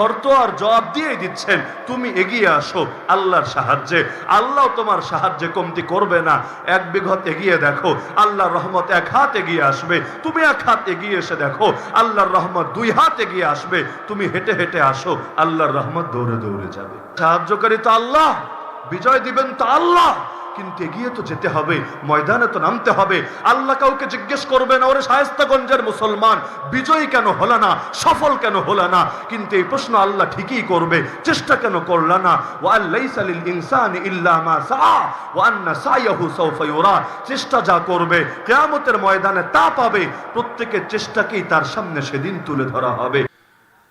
শর্ত আর জবাব দিয়ে দিচ্ছেন, তুমি এগিয়ে আসো আল্লাহর সাহায্যে। আল্লাহ তোমার সাহায্যে কমতি করবে না। এক বিঘত এগিয়ে দেখো, আল্লাহর রহমত এক হাত এগিয়ে আসবে। তুমি এক হাত এগিয়ে এসে দেখো, আল্লাহর রহমত দুই হাত এগিয়ে আসবে। তুমি হেঁটে হেঁটে আসো, আল্লাহর রহমত দৌড়ে দৌড়ে যাবে। সাহায্যকারী তো আল্লাহ, বিজয় দিবেন তো আল্লাহ, কিন্তু এগিয়ে তো যেতে হবে, ময়দানে তো নামতে হবে। আল্লাহ কাউকে জিজ্ঞেস করবে না, ওরে শায়েস্তাগঞ্জের মুসলমান বিজয়ী কেন হলো না, সফল কেন হলো না? কিন্তু এই প্রশ্ন আল্লাহ ঠিকই করবে, চেষ্টা কেন করলা না? ওয়া লাইসা লিল ইনসানি ইল্লা মা সা ওয়া আন্না সাইয়াহু সাওফা ইউরা। চেষ্টা যা করবে কিয়ামতের ময়দানে তা পাবে। প্রত্যেকের চেষ্টাকেই তার সামনে সেদিন তুলে ধরা হবে।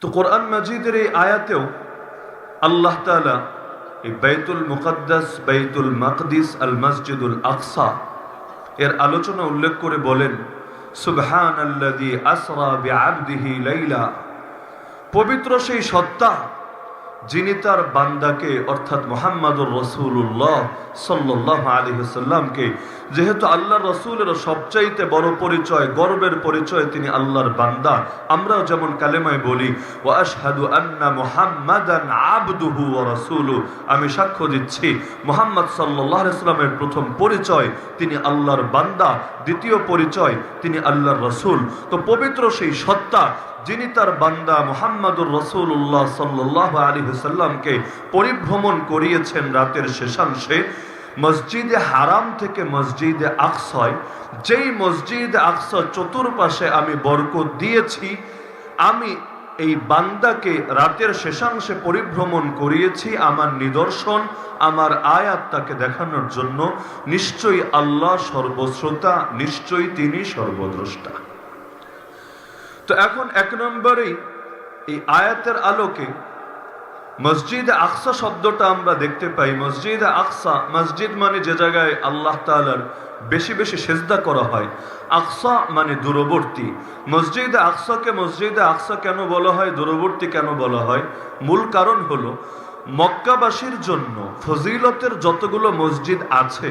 তো কোরআন মাজিদের এই আয়াতেও আল্লাহ তাআলা এই বাইতুল মুকাদ্দাস, বাইতুল মাকদিস, আল মসজিদুল আকসা এর আলোচনা উল্লেখ করে বলেন, সুবহানাল্লাযী আসরা বিআবদিহি লাইলা। পবিত্র সেই সত্তা যিনি তার বান্দাকে অর্থাৎ মুহাম্মাদুর রাসূলুল্লাহ সাল্লাল্লাহু আলাইহি ওয়াসাল্লামকে, যেহেতু আল্লাহর রাসূলের সবচাইতে বড় পরিচয়, গর্বের পরিচয় তিনি আল্লাহর বান্দা। আমরাও যেমন কালেমায় বলি ওয়া আশহাদু আন্না মুহাম্মাদান আবদুহু ওয়া রাসূলুহু, আমি সাক্ষ্য দিচ্ছি মুহাম্মদ সাল্লাল্লাহু আলাইহি ওয়াসাল্লামের প্রথম পরিচয় তিনি আল্লাহর বান্দা, দ্বিতীয় পরিচয় তিনি আল্লাহর রাসূল। তো পবিত্র সেই সত্তা যিনি তার বান্দা মুহাম্মাদুর রাসূলুল্লাহ সাল্লাল্লাহু আলাইহি ওয়াসাল্লামকে পরিভ্রমণ করিয়েছেন রাতের শেষাংশে মসজিদে হারাম থেকে মসজিদে আকসায়। যেই মসজিদে আকসা চতুর্পাশে আমি বরকত দিয়েছি, আমি এই বান্দাকে রাতের শেষাংশে পরিভ্রমণ করিয়েছি আমার নিদর্শন, আমার আয়াত তাকে দেখানোর জন্য। নিশ্চয়ই আল্লাহ সর্বশ্রোতা, নিশ্চয়ই তিনি সর্বদ্রষ্টা। তো এখন এক নম্বরেই এই আয়াতের আলোকে মসজিদে আকসা শব্দটা আমরা দেখতে পাই। মসজিদে আকসা, মসজিদ মানে যে জায়গায় আল্লাহ তাআলার বেশি বেশি সেজদা করা হয়। আকসা মানে দূরবর্তী। মসজিদে আকসাকে মসজিদে আকসা কেন বলা হয়, দূরবর্তী কেন বলা হয়? মূল কারণ হলো মক্কাবাসীর জন্য ফজিলতের যতগুলো মসজিদ আছে,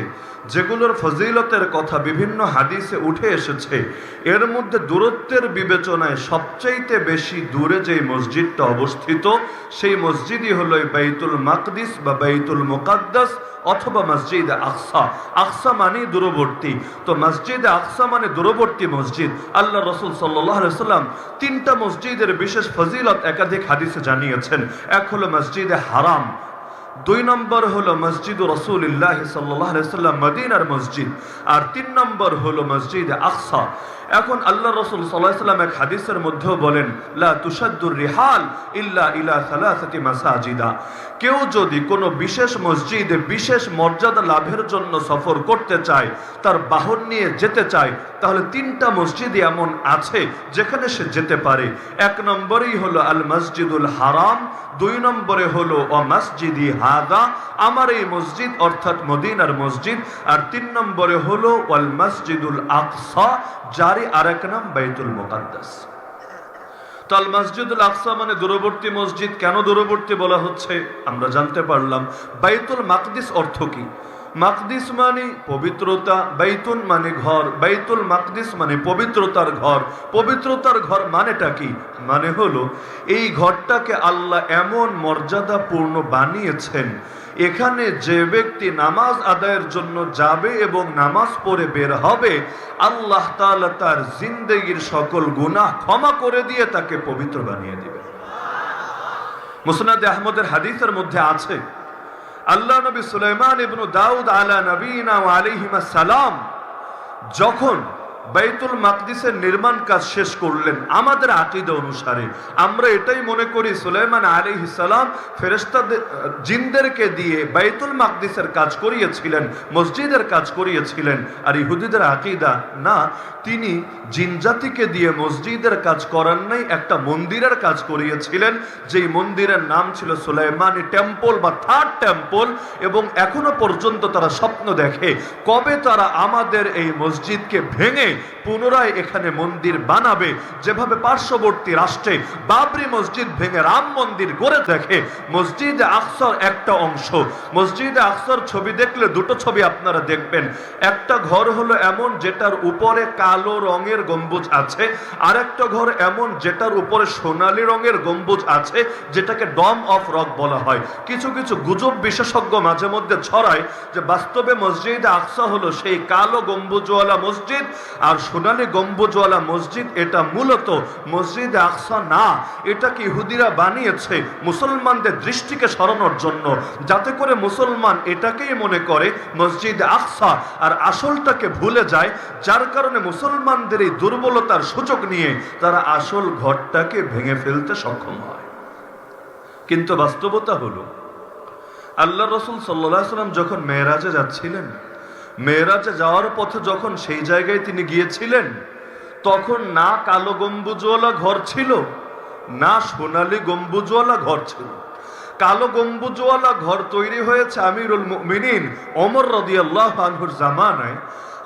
যেগুলোর ফজিলতের কথা বিভিন্ন হাদিসে উঠে এসেছে, এর মধ্যে দূরত্বের বিবেচনায় সবচাইতে বেশি দূরে যেই মসজিদটা অবস্থিত, সেই মসজিদই হলো বাইতুল মাকদিস বা বাইতুল মুকাদ্দাস অথবা মসজিদে আকসা। আকসা মানে দূরবর্তী। তো মসজিদে আকসা মানে দূরবর্তী মসজিদ। আল্লাহ রাসূল সাল্লাল্লাহু আলাইহি ওয়াসাল্লাম তিনটা মসজিদের বিশেষ ফজিলত একাধিক হাদিসে জানিয়েছেন। এক হলো মসজিদে হারাম, দুই নম্বর হলো মসজিদ রাসূলুল্লাহ সাল্লাল্লাহু আলাইহি ওয়াসাল্লাম মদিনার মসজিদ, আর তিন নম্বর হলো মসজিদে আকসা। এখন আল্লাহ রাসূল সাল্লাল্লাহু আলাইহি ওয়াসাল্লাম এক হাদিসের মধ্যেও বলেন, লা তুশাদ্দুর রিহাল ইল্লা ইলা সালাসাতি মাসাজিদা। কেউ যদি কোনো বিশেষ মসজিদে বিশেষ মর্যাদা লাভের জন্য সফর করতে চায়, তার বাহন নিয়ে যেতে চায়, তাহলে তিনটা মসজিদ এমন আছে যেখানে সে যেতে পারে। এক নম্বরেই হলো আল মসজিদুল হারাম, দুই নম্বরে হলো ও মসজিদি হাদা, আমার এই মসজিদ অর্থাৎ মদিনার মসজিদ, আর তিন নম্বরে হলো ওয়াল মসজিদুল আকসা, যারই আরেক নাম বাইতুল মুকাদ্দাস। তো আল মসজিদুল আকসা মানে দূরবর্তী মসজিদ। কেন দূরবর্তী বলা হচ্ছে আমরা জানতে পারলাম। বাইতুল মাকদিস অর্থ কি? মাকদিস মানে পবিত্রতা, বাইতুন মানে ঘর, বাইতুল মাকদিস মানে পবিত্রতার ঘর। পবিত্রতার ঘর মানেটা কি? মানে হলো এই ঘরটাকে আল্লাহ এমন মর্যাদাপূর্ণ বানিয়েছেন, এখানে যে ব্যক্তি নামাজ আদায়ের জন্য যাবে এবং নামাজ পড়ে বের হবে, আল্লাহ তাআলা তার জিন্দেগীর সকল গুনাহ ক্ষমা করে দিয়ে তাকে পবিত্র বানিয়ে দিবেন। মুসনাদে আহমদের হাদিসের মধ্যে আছে, আল্লাহ নবী সুলাইমান ইবনে দাউদ আলা নবীনা ওয়া আলাইহিমা সালাম যখন বাইতুল মাকদিসের নির্মাণ কাজ শেষ করলেন, আমাদের আকীদা অনুসারে আমরা এটাই মনে করি সুলাইমান আলাইহিস সালাম ফেরেশতাদের জিনদেরকে দিয়ে বাইতুল মাকদিসের কাজ করিয়েছিলেন, মসজিদের কাজ করিয়েছিলেন। আর ইহুদিদের আকীদা না, তিনি জিনজাতিকে দিয়ে মসজিদের কাজ করান নাই, একটা মন্দিরের কাজ করিয়েছিলেন, যেই মন্দিরের নাম ছিল সুলাইমানি টেম্পল বা থার্ড টেম্পল। এবং এখনো পর্যন্ত তারা স্বপ্ন দেখে কবে তারা আমাদের এই মসজিদকে ভেঙে পুনরায় এখানে মন্দির বানাবে। যেভাবে পার্শ্ববর্তী রাষ্ট্রে বাবরি মসজিদ ভেঙে রাম মন্দির গড়ে দেখে, মসজিদে আকসার একটা অংশ, মসজিদে আকসার ছবি দেখলে দুটো ছবি আপনারা দেখবেন। একটা ঘর হলো এমন যেটার উপরে কালো রঙের গম্বুজ আছে, আর একটা ঘর এমন যেটার উপরে সোনালী রঙের গম্বুজ আছে, যেটাকে ডম অফ রক বলা হয়। কিছু কিছু গুজব বিশেষজ্ঞ মাঝে মধ্যে ছড়ায় যে বাস্তবে মসজিদে আকসা হলো সেই কালো গম্বুজওয়ালা মসজিদ, আর সোনালী গম্বুজওয়ালা মসজিদ এটা মূলত মসজিদে আকসা না। এটাকে ইহুদিরা বানিয়েছে মুসলমানদের দৃষ্টিকে সরানোর জন্য, যাতে করে মুসলমান এটাকেই মনে করে মসজিদে আকসা আর আসলটাকে ভুলে যায়। যার কারণে মুসলমানদের এই দুর্বলতার সুযোগ নিয়ে তারা আসল ঘরটাকে ভেঙে ফেলতে সক্ষম হয়। কিন্তু বাস্তবতা হলো আল্লাহ রসুল সাল্লাল্লাহু আলাইহি ওয়াসাল্লাম যখন মেরাজে যাচ্ছিলেন, মেরাজে যাওয়ার পথে যখন সেই জায়গায় তিনি গিয়েছিলেন, তখন না কালো গম্বুজওয়ালা ঘর ছিল, না সোনালী গম্বুজওয়ালা ঘর ছিল। কালো গম্বুজওয়ালা ঘর তৈরি হয়েছে আমিরুল মুমিনিন ওমর রাদিয়াল্লাহু আনহুর জামানায়,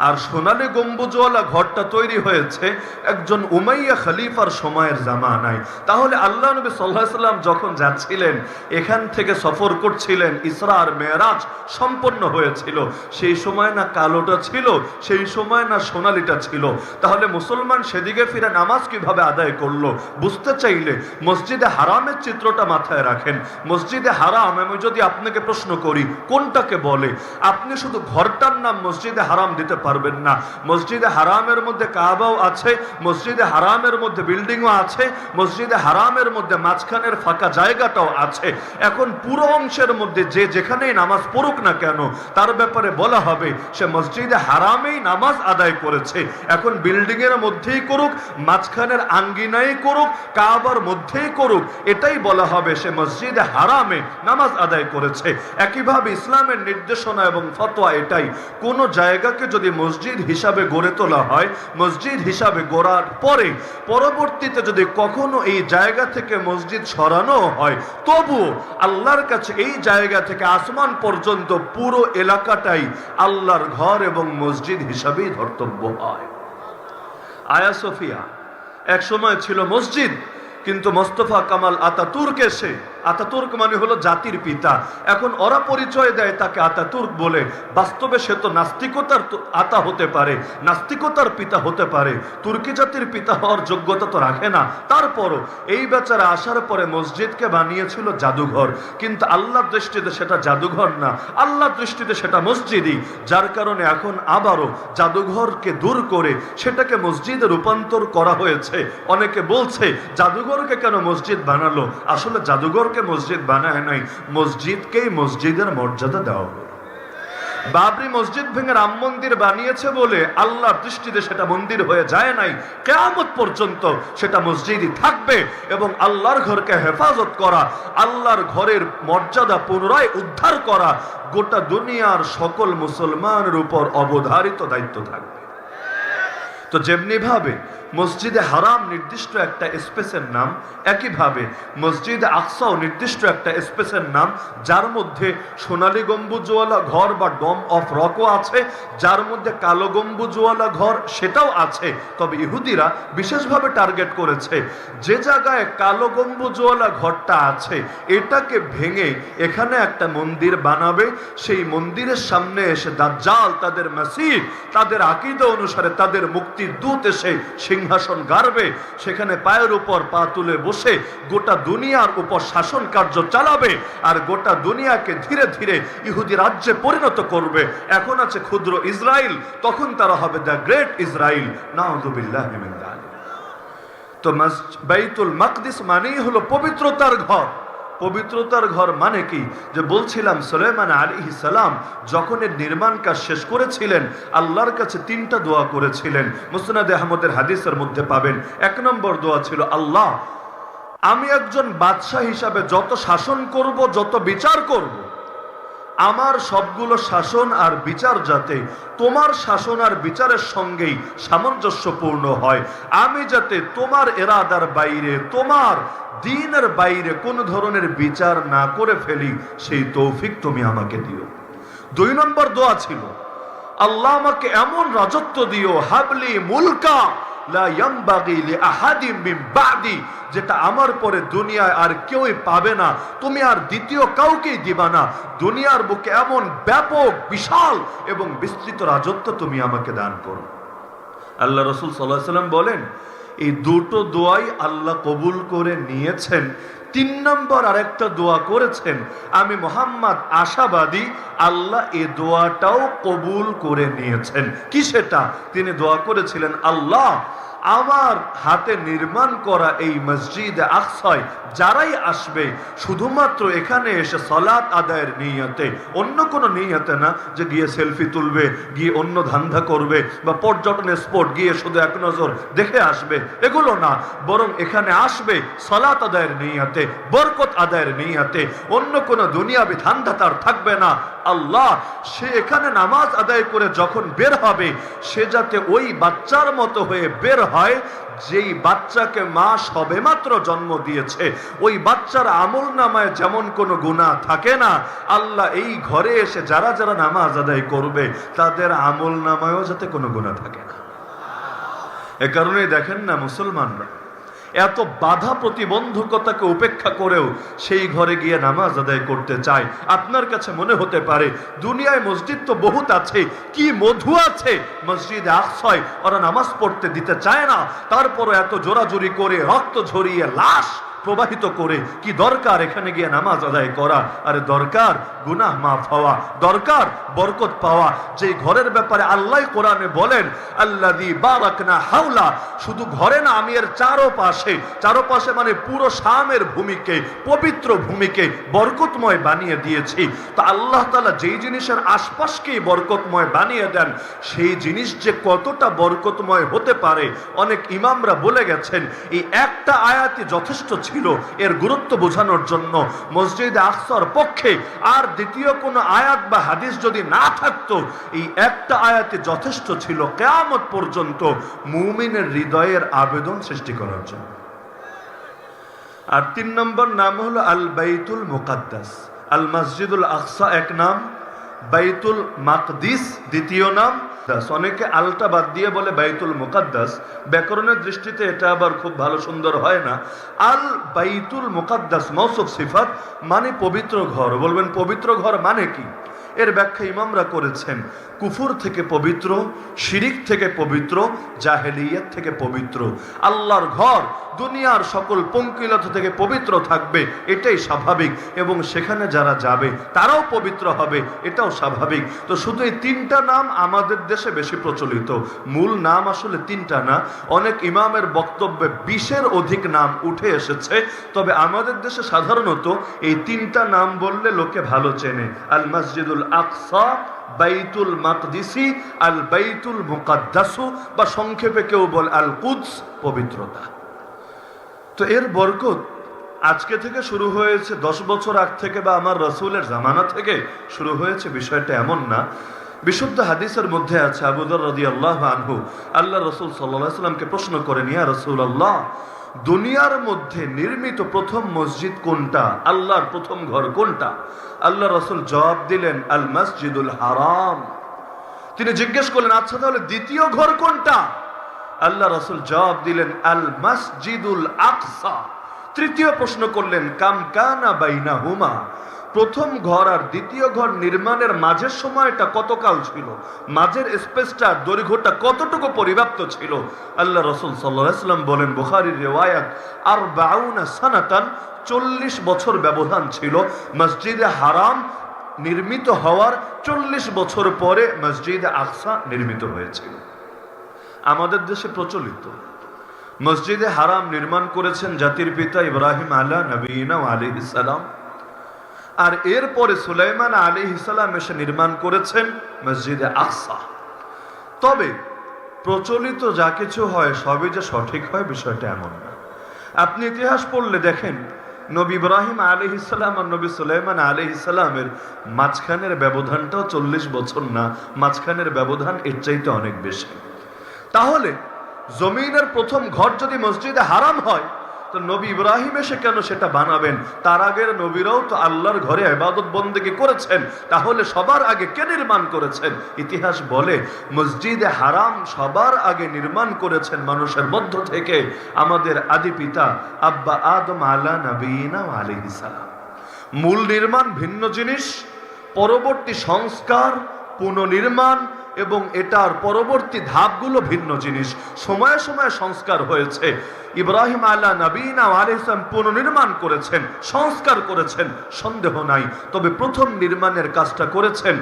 আর সোনালী গম্বুজওয়ালা ঘরটা তৈরি হয়েছে একজন উমাইয়া খলিফার সময়ের জামানায়। তাহলে আল্লাহ নবী সাল্লাল্লাহু আলাইহি ওয়াসাল্লাম যখন যাচ্ছিলেন, এখান থেকে সফর করছিলেন, ইসরা আর মেরাজ সম্পন্ন হয়েছিল, সেই সময় না কালোটা ছিল, সেই সময় না সোনালীটা ছিল। তাহলে মুসলমান সেদিকে ফিরে নামাজ কিভাবে আদায় করলো? বুঝতে চাইলে মসজিদে হারামের চিত্রটা মাথায় রাখেন। মসজিদে হারাম আমি যদি আপনাকে প্রশ্ন করি কোনটাকে বলে, আপনি শুধু ঘরটার নাম মসজিদে হারাম দিতে পারবেন না। মসজিদে হারামের মধ্যে কাবাও আছে, মসজিদে হারামের মধ্যে বিল্ডিংও আছে, মসজিদে হারামের মধ্যে মাঝখানের ফাঁকা জায়গাটাও আছে। এখন পুরো অংশের মধ্যে যে যেখানেই নামাজ পড়ুক না কেন, তার ব্যাপারে বলা হবে সে মসজিদে হারামেই নামাজ আদায় করেছে। এখন বিল্ডিং এর মধ্যেই করুক, মাঝখানের আঙ্গিনায় করুক, কাবার মধ্যেই করুক, এটাই বলা হবে সে মসজিদে হারামে নামাজ আদায় করেছে। একইভাবে ইসলামের নির্দেশনা এবং ফতোয়া এটাই, কোন জায়গাকে যদি মসজিদ হিসাবে গড়ে তোলা হয়, মসজিদ হিসাবে গড়ার পরে পরবর্তীতে যদি কখনো এই জায়গা থেকে মসজিদ সরানো হয়, তবুও আল্লাহর কাছে এই জায়গা থেকে আসমান পর্যন্ত পুরো এলাকাটাই আল্লাহর ঘর এবং মসজিদ হিসাবেই ধর্তব্য হয়। আয়া সোফিয়া এক সময় ছিল মসজিদ, কিন্তু মোস্তফা কামাল আতাতুর্ক এসে, আতাতুর্ক মানে হলো জাতির পিতা, এখন ওরা পরিচয় দেয় তাকে আতাতুর্ক বলে। বাস্তবে সে তো নাস্তিকতার আতা হতে পারে, নাস্তিকতার পিতা হতে পারে, তুর্কি জাতির পিতা হওয়ার যোগ্যতা তো রাখে না। তারপরও এই বেচারা আসার পরে মসজিদকে বানিয়েছিল জাদুঘর, কিন্তু আল্লাহর দৃষ্টিতে সেটা জাদুঘর না, আল্লাহর দৃষ্টিতে সেটা মসজিদই। যার কারণে এখন আবারও জাদুঘরকে দূর করে সেটাকে মসজিদে রূপান্তর করা হয়েছে। অনেকে বলছে জাদুঘরকে কেন মসজিদ বানালো? আসলে জাদুঘর মসজিদ বানায় নাই, মসজিদকেই মসজিদের মর্যাদা দেওয়া হলো। বাবরি মসজিদ ভেঙে রাম মন্দির বানিয়েছে বলে আল্লাহর দৃষ্টিতে সেটা মন্দির হয়ে যায় নাই, কিয়ামত পর্যন্ত সেটা মসজিদই থাকবে। এবং আল্লাহর ঘরকে হেফাজত করা, আল্লাহর ঘরের মর্যাদা পুনরায় উদ্ধার করা গোটা দুনিয়ার সকল মুসলমানের উপর অবধারিত দায়িত্ব থাকবে। তো যেমনি ভাবে মসজিদে হারাম নির্দিষ্ট একটা স্পেসের নাম, একইভাবে মসজিদে আকসাও নির্দিষ্ট একটা স্পেসের নাম, যার মধ্যে সোনালী গম্বুজওয়ালা ঘর বা ডম অফ রকও আছে, যার মধ্যে কালো গম্বুজওয়ালা ঘর সেটাও আছে। তবে ইহুদিরা বিশেষভাবে টার্গেট করেছে যে জায়গায় কালো গম্বুজওয়ালা ঘরটা আছে, এটাকে ভেঙে এখানে একটা মন্দির বানাবে। সেই মন্দিরের সামনে এসে দাজ্জাল, তাদের মাসিহ, তাদের আকীদা অনুসারে তাদের মুক্তির দূত এসে সিংহাসন গাড়বে, সেখানে পায়ের উপর পা তুলে বসে গোটা দুনিয়ার উপর শাসন কার্য চালাবে, আর গোটা দুনিয়াকে ধীরে ধীরে ইহুদি রাজ্যে পরিণত করবে। এখন আছে ক্ষুদ্র ইসরায়েল, তখন তারা হবে দ্য গ্রেট ইসরায়েল। নাউযুবিল্লাহি মিন যালিক। তো বাইতুল মাকদিস মানেই হলো পবিত্রতার ঘর। পবিত্রতার ঘর মানে কি? যে বলছিলাম সুলাইমান আলাইহিস সালাম যখন এর নির্মাণ কাজ শেষ করেছিলেন, আল্লাহর কাছে 3টা দোয়া করেছিলেন। মুসনাদ আহমদের হাদিসের মধ্যে পাবেন। 1 নম্বর দোয়া ছিল, আল্লাহ আমি একজন বাদশাহ হিসাবে যত শাসন করব, যত বিচার করব, আমার সবগুলো শাসন আর বিচার যাতে তোমার শাসন আর বিচারের সঙ্গেই সামঞ্জস্যপূর্ণ হয়। আমি যাতে তোমার এরাদার বাইরে, তোমার দ্বীনের বাইরে কোন ধরনের বিচার না করে ফেলি, সেই তৌফিক তুমি আমাকে দিও। 2 নম্বর দোয়া ছিল, আল্লাহ আমাকে এমন রাজত্ব দিও, হাবলি মুলকা লা ইয়ামবাগি লিআহাদিন মিন বাদি, যেটা আমার পরে দুনিয়ায় আর কেউই পাবে না, তুমি আর দ্বিতীয় কাউকেই দিবা না। দুনিয়ার বুকে এমন ব্যাপক, বিশাল এবং বিস্তৃত রাজত্ব তুমি আমাকে দান করো। আল্লাহ রাসূল সাল্লাল্লাহু আলাইহি ওয়াসাল্লাম বলেন, এই দুটো দোয়াই আল্লাহ কবুল করে নিয়েছেন। 3 নম্বর আরেকটা দোয়া করেছেন, আমি মুহাম্মদ আশাবাদী আল্লাহ এই দোয়াটাও কবুল করে নিয়েছেন। কি সেটা? তিনি দোয়া করেছিলেন, আল্লাহ আমার হাতে নির্মাণ করা এই মসজিদে আকসায় যারাই আসবে শুধুমাত্র এখানে এসে সালাত আদায়ের নিয়তে, অন্য কোনো নিয়তে না যে গিয়ে সেলফি তুলবে, গিয়ে অন্য ধান্দা করবে বা পর্যটনের স্পট গিয়ে শুধু এক নজর দেখে আসবে, এগুলো না, বরং এখানে আসবে সালাত আদায়ের নিয়তে, বরকত আদায়ের নিয়তে, অন্য কোনো দুনিয়াবি ধান্দা তার থাকবে না। আল্লাহ সে এখানে নামাজ আদায় করে যখন বের হবে সে যাতে ওই বাচ্চার মতো হয়ে বের হয় যেই বাচ্চাকে মা সবেমাত্র জন্ম দিয়েছে। ওই বাচ্চার আমল নামায় যেমন কোনো গুনাহ থাকে না, আল্লাহ এই ঘরে এসে যারা যারা নামাজ আদায় করবে তাদের আমল নামায়ও যাতে কোনো গুনাহ থাকে না। এ কারণেই দেখেন না, মুসলমানরা এত বাধা প্রতিবন্ধকতাকে উপেক্ষা করেও সেই ঘরে গিয়ে নামাজ আদায় করতে চায়। আপনার কাছে মনে হতে পারে দুনিয়ায় মসজিদ তো বহুত আছে, কি মধু আছে মসজিদে আকসায়, ওরা নামাজ পড়তে দিতে চায় না, তারপরও এত জোরাজুরি করে রক্ত ঝরিয়ে লাশ প্রবাহিত করে কি দরকার এখানে গিয়ে নামাজ আদায় করা? আরে দরকার গুনাহ মাফ হওয়া, দরকার বরকত পাওয়া। যেই ঘরের ব্যাপারে আল্লাহ কোরআনে বলেন, আল্লাযী বারাকনা হাওলা, শুধু ঘরে না, আমি এর চারপাশে মানে পুরো শামের ভূমিকে, পবিত্র ভূমিকে বরকতময় বানিয়ে দিয়েছি। তো আল্লাহ তাআলা যেই জিনিসের আশপাশকেই বরকতময় বানিয়ে দেন, সেই জিনিস যে কতটা বরকতময় হতে পারে অনেক ইমামরা বলে গেছেন। এই একটা আয়াতই যথেষ্ট ছিল এর গুরুত্ব বোঝানোর জন্য। মসজিদে আকসার পক্ষে আর দ্বিতীয় কোনো আয়াত বা হাদিস যদি না থাকতো, এই একটা আয়াতে যথেষ্ট ছিল কিয়ামত পর্যন্ত মুমিনের হৃদয়ের আবেদন সৃষ্টি করার জন্য। আর 3 নম্বর নাম হলো আল বাইতুল মুকাদ্দাস। আল মসজিদুল আকসা এক নাম, বাইতুল মাকদিস দ্বিতীয় নাম। অনেকে আলটা বাদ দিয়ে বলে বাইতুল মুকাদ্দাস, ব্যাকরণের দৃষ্টিতে এটা আবার খুব ভালো সুন্দর হয় না। আল বাইতুল মুকাদ্দাস মৌসুফ সিফাত, মানে পবিত্র ঘর। বলবেন পবিত্র ঘর মানে কি? এর ব্যাখ্যা ইমামরা করেছেন, কুফর থেকে পবিত্র, শিরিক থেকে পবিত্র, জাহেলিয়াত থেকে পবিত্র। আল্লাহর ঘর দুনিয়ার সকল পঙ্কিলতা থেকে পবিত্র থাকবে, এটাই স্বাভাবিক, এবং সেখানে যারা যাবে তারাও পবিত্র হবে, এটাও স্বাভাবিক। তো শুধু এই 3টা নাম আমাদের দেশে বেশি প্রচলিত। মূল নাম আসলে 3টা না, অনেক ইমামের বক্তব্যে 20-এর অধিক নাম উঠে এসেছে। তবে আমাদের দেশে সাধারণত এই 3টা নাম বললে লোকে ভালো চেনে, আল মসজিদুল আকসা, বাইতুল মাকদিসি, আল বাইতুল মুকাদ্দাসু, বা সংক্ষেপে কেউ বলে আল কুদস, পবিত্রতা। তো এর বরকত আজকে থেকে শুরু হয়েছে, 10 বছর আগ থেকে বা আমার রাসূলের জামানা থেকে শুরু হয়েছে, বিষয়টা এমন না। বিশুদ্ধ হাদিসের মধ্যে আছে, আবু যর রাদিয়াল্লাহু আনহু আল্লাহ রাসূল সাল্লাল্লাহু আলাইহি ওয়াসাল্লামকে প্রশ্ন করেন, ইয়া রাসূলুল্লাহ, দুনিয়ার মধ্যে নির্মিত প্রথম মসজিদ কোনটা, আল্লাহর প্রথম ঘর কোনটা? আল্লাহ রাসূল জবাব দিলেন, আল মসজিদুল হারাম। তিনি জিজ্ঞেস করলেন, আচ্ছা তাহলে দ্বিতীয় ঘর কোনটা? আল্লাহ রাসূল জবাব দিলেন, আল মসজিদুল আকসা। তৃতীয় প্রশ্ন করলেন, কাম কানা বাইনাহুমা, প্রথম ঘর আর দ্বিতীয় ঘর নির্মাণের মাঝের সময়টা কতকাল ছিল, মাঝের স্পেসটা, দৈর্ঘ্যটা কতটুকু পরিব্যাপ্ত ছিল? আল্লাহ রাসূল সাল্লাল্লাহু আলাইহি ওয়াসাল্লাম বলেন, বুখারীর রিওয়ায়াত, 40 সানাতান, 40 বছর ব্যবধান ছিল। মসজিদে হারাম নির্মিত হওয়ার 40 বছর পরে মসজিদে আকসা নির্মিত হয়েছিল। আমাদের দেশে প্রচলিত মসজিদে হারাম নির্মাণ করেছেন জাতির পিতা ইব্রাহিম আলা নবীনা আলাইহিস সালাম, আর এরপরে সুলাইমান আলাইহিস সালাম এসে নির্মাণ করেছেন মসজিদে আকসা। তবে প্রচলিত যা কিছু হয় সবই যে সঠিক হয় বিষয়টা এমন না। আপনি ইতিহাস পড়লে দেখেন, নবী ইব্রাহিম আলাইহিস সালাম আর নবী সুলাইমান আলাইহিস সালামের মাঝখানের ব্যবধানটাও 40 বছর না, মাঝখানের ব্যবধান এর চাইতে অনেক বেশি। তাহলে জমিনের প্রথম ঘর যদি মসজিদে হারাম হয়, তো নবী ইব্রাহিম এসে কেন সেটা বানাবেন? তার আগের নবীরাও তো আল্লাহর ঘরে ইবাদত বন্দেগী করেছেন, তাহলে সবার আগে কে নির্মাণ করেছেন? ইতিহাস বলে মসজিদে হারাম সবার আগে নির্মাণ করেছেন মানুষের মধ্য থেকে আমাদের আদি পিতা আব্বা আদম আলা নবীনা আলাইহিস সালাম। মূল নির্মাণ ভিন্ন জিনিস, পরবর্তী সংস্কার পুনর্নির্মাণ এবং এটার পরবর্তী ধাপগুলো ভিন্ন জিনিস। সময়ে সময়ে সংস্কার হয়েছে। ইব্রাহিম আলা নবীনা আলাইহিস সালাম পুনর্নির্মাণ করেছেন, সংস্কার করেছেন, সন্দেহ নাই। তবে প্রথম নির্মাণের কাজটা করেছেন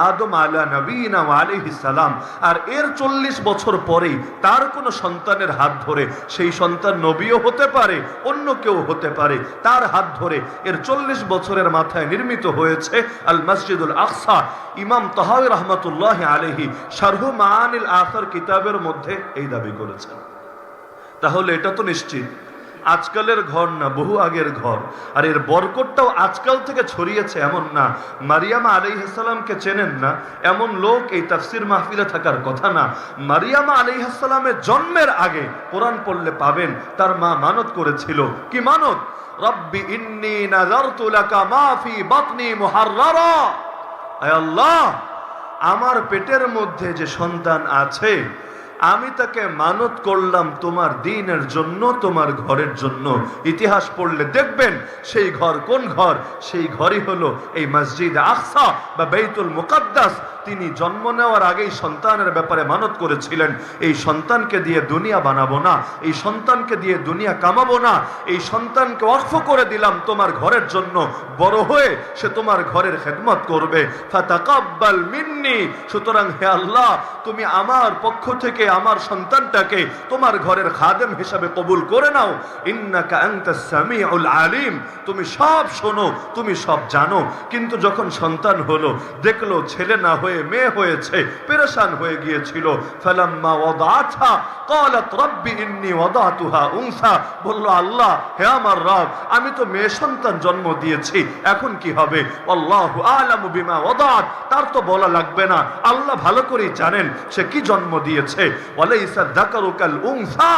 আদম আলা নবীনা আলাইহিস সালাম। আর এর 40 বছর পরেই তার কোনো সন্তানের হাত ধরে, সেই সন্তান নবীও হতে পারে, অন্য কেউ হতে পারে, তার হাত ধরে এর 40 বছরের মাথায় নির্মিত হয়েছে আল মসজিদুল আকসা। ইমাম তাহাউই রহমাতুল্লাহি আলাইহি শারহু মাআনিল আসার কিতাবের মধ্যে এই দাবি করেছেন। তাহলে এটা তো নিশ্চিত আজকালের ঘর না, বহু আগের ঘর। আর এর বরকতটাও আজকাল থেকে ছড়িয়েছে এমন না। মারিয়ামা আলাইহিস সালামকে চেনেন না এমন লোক এই তাফসীর মাহফিলে থাকার কথা না। মারিয়ামা আলাইহিস সালামের জন্মের আগে কোরআন পড়লে পাবেন তার মা মানত করেছিল। কি মানত? রব্বি ইন্নী নাযারতু লাকা মা ফি বাতনি মুহাররারা। আয় আল্লাহ, আমার পেটের মধ্যে যে সন্তান আছে আমি তাকে মানত করলাম তোমার দ্বীনের জন্য, তোমার ঘরের জন্য। ইতিহাস পড়লে দেখবেন সেই ঘর কোন ঘর? সেই ঘরই হলো এই মসজিদ আকসা বা বাইতুল মুকাদ্দাস। তিনি জন্ম নেওয়ার আগেই সন্তানের ব্যাপারে মানত করেছিলেন, এই সন্তানকে দিয়ে দুনিয়া বানাবো না, এই সন্তানকে দিয়ে দুনিয়া কামাবো না, এই সন্তানকে ওয়াকফ করে দিলাম তোমার ঘরের জন্য। বড় হয়ে সে তোমার ঘরের খেদমত করবে। ফাতাকাব্বাল মিন্নি। সুতরাং হে আল্লাহ, তুমি আমার পক্ষ থেকে আমার সন্তানটাকে তোমার ঘরের খাদেম হিসাবে কবুল করে নাও। ইন্নাকা আনতাস সামিউল আলিম। তুমি সব শোনো, তুমি সব জানো। কিন্তু যখন সন্তান হলো, দেখলো ছেলে না হয়ে মেয়ে হয়েছে, পেরেশান হয়ে গিয়েছিল। ফালাম্মা ওয়াদাআতহা ক্বালাত রাব্বি ইন্নী ওয়াদাতুহা উনসা। বলল, আল্লাহ, হে আমার রব, আমি তো মেয়ে সন্তান জন্ম দিয়েছি, এখন কি হবে? আল্লাহু আ'লামু বিমা ওয়াদাআত। তার তো বলা লাগবে না, আল্লাহ ভালো করেই জানেন সে কি জন্ম দিয়েছে। ওয়ালাইসা যাকারু কাল উনসা।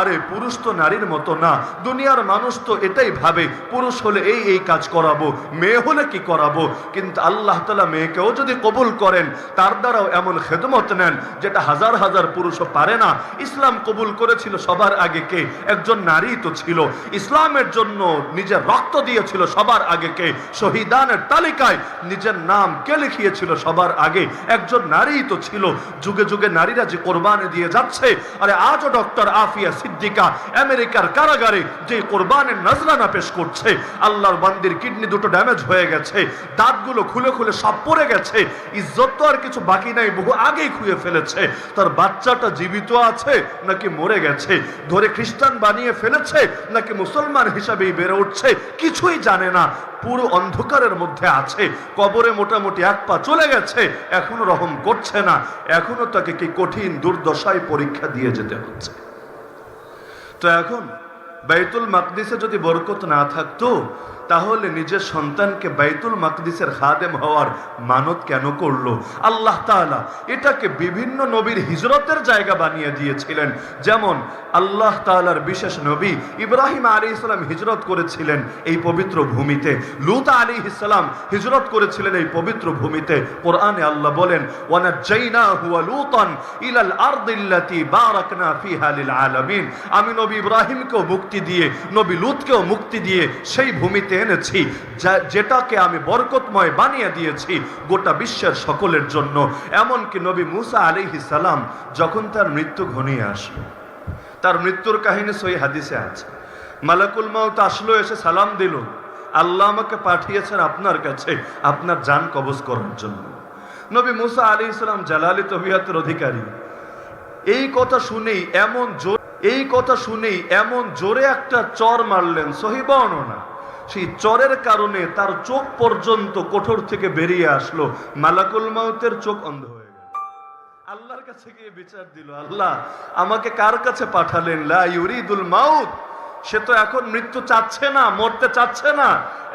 আরে পুরুষ তো নারীর মতো না। দুনিয়ার মানুষ তো এটাই ভাবে পুরুষ হলে এই কাজ করাবো, মেয়ে হলে কি করাবো। কিন্তু আল্লাহ তাআলা মেয়েকেও যদি কবুল করেন, তার দ্বারাও এমন খেদমত নেন যেটা হাজার হাজার পুরুষও পারে না। ইসলাম কবুল করেছিল সবার আগে কে? একজন নারী তো ছিল। ইসলামের জন্য নিজের রক্ত দিয়েছিল সবার আগে কে? শহীদানের তালিকায় নিজের নাম কে লিখিয়েছিল সবার আগে? একজন নারী তো ছিল। যুগে যুগে নারীরা যে কোরবানি দিয়ে যাচ্ছে। আরে আজও ডক্টর আফিয়া সিদ্দিকা আমেরিকার কারাগারে যে কোরবানের নজরানা পেশ করছে, আল্লাহর বান্দির কিডনি দুটো ড্যামেজ হয়ে গেছে, দাঁতগুলো খুলে খুলে সব পড়ে গেছে, ইজ্জত তো আর কিছু বাকি নাই, বহু আগেই খুঁয়ে ফেলেছে। তার বাচ্চাটা জীবিত আছে নাকি মরে গেছে, ধরে খ্রিস্টান বানিয়ে ফেলেছে নাকি মুসলমান হিসাবেই বেড়ে উঠছে, কিছুই জানে না। পুরো অন্ধকারের মধ্যে আছে। কবরে মোটামুটি এক পা চলে গেছে, এখনো রহম করছে না। এখনো তাকে কি কঠিন দুর্দশায় পরীক্ষা দিয়ে যেতে হচ্ছে। তো এখন বাইতুল মাকদিসে যদি বরকত না থাকতো, তাহলে নিজের সন্তানকে বাইতুল মাকদিসের খাদেম হওয়ার মানত কেন করলো? আল্লাহ তাআলা এটাকে বিভিন্ন নবীর হিজরতের জায়গা বানিয়ে দিয়েছিলেন। যেমন আল্লাহ তাআলার বিশেষ নবী ইব্রাহিম আলাইহিস সালাম হিজরত করেছিলেন এই পবিত্র ভূমিতে, লূত আলাইহিস সালাম হিজরত করেছিলেন এই পবিত্র ভূমিতে। কোরআনে আল্লাহ বলেন, ওয়ানাজ্জাইনাহু ওয়া লূতান ইলাল আরদিল্লাতী বারাকনা ফিহা লিল আলামিন। আমি নবী ইব্রাহিমকেও মুক্তি দিয়ে, নবী লূতকেও মুক্তি দিয়ে সেই ভূমিতে এনেছি যেটাকে আমি বরকতময় বানিয়ে দিয়েছি গোটা বিশ্বের সকলের জন্য। এমনকি নবী মুসা আলাইহিস সালাম যখন তার মৃত্যু ঘনিয়ে আসলো, তার মৃত্যুর কাহিনী সহিহ হাদিসে আছে। মালাকুল মাউত আসলো, এসে সালাম দিল, আল্লাহ আমাকে পাঠিয়েছেন আপনার কাছে আপনার জান কবজ করার জন্য। নবী মুসা আলাইহিস সালাম জালালি তবিয়তের অধিকারী। এই কথা শুনেই এমন জোরে একটা চর মারলেন, সহিহ বর্ণনা। সেই চরের কারণে তার চোখ পর্যন্ত কোঠর থেকে বেরিয়ে আসলো। মালাকুল মাউতের চোখ অন্ধ হয়ে গেল। আল্লাহর কাছে গিয়ে বিচার দিল, আল্লাহ আমাকে কার কাছে পাঠালেন? লা ইউরিদুল মাউত সে তো এখন মৃত্যু চাচ্ছে না, মরতে চাচ্ছে না।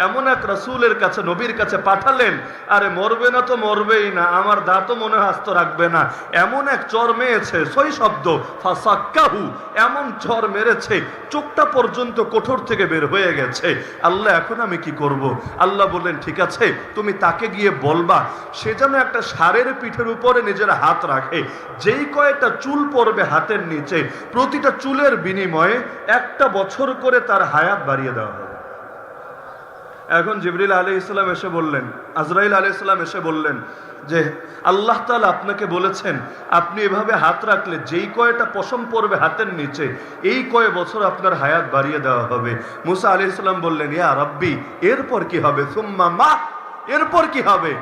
এমন এক রাসূলের কাছে, নবীর কাছে পাঠালেন, আরে মরবে না তো মরবেই না, আমার দাঁতও মনে হয় আস্ত রাখবে না, এমন এক চর মেরেছে, সই শব্দ ফাসাক্কাহু, এমন চর মেরেছে চোখটা পর্যন্ত কোঠর থেকে বের হয়ে গেছে। আল্লাহ এখন আমি কি করব? আল্লাহ বললেন ঠিক আছে, তুমি তাকে গিয়ে বলবা সে যেন একটা ষাঁড়ের পিঠের উপরে নিজের হাত রাখে, যেই কয়েকটা চুল পড়বে হাতের নিচে, প্রতিটা চুলের বিনিময়ে 1 বছর করে তার হায়াত বাড়িয়ে দেওয়া হবে। এখন জিবরিল আলাইহিস সালাম এসে বললেন, আজরাইল আলাইহিস সালাম এসে বললেন যে আল্লাহ তাআলা আপনাকে বলেছেন আপনি এভাবে হাত রাখলে যেই কয়টা পশম পড়বে হাতের নিচে, এই কয় বছর আপনার হায়াত বাড়িয়ে দেওয়া হবে। মুসা আলাইহিস সালাম বললেন, ইয়া রাব্বি, এরপর কি হবে? সুম্মা মা, এরপর কি হবে?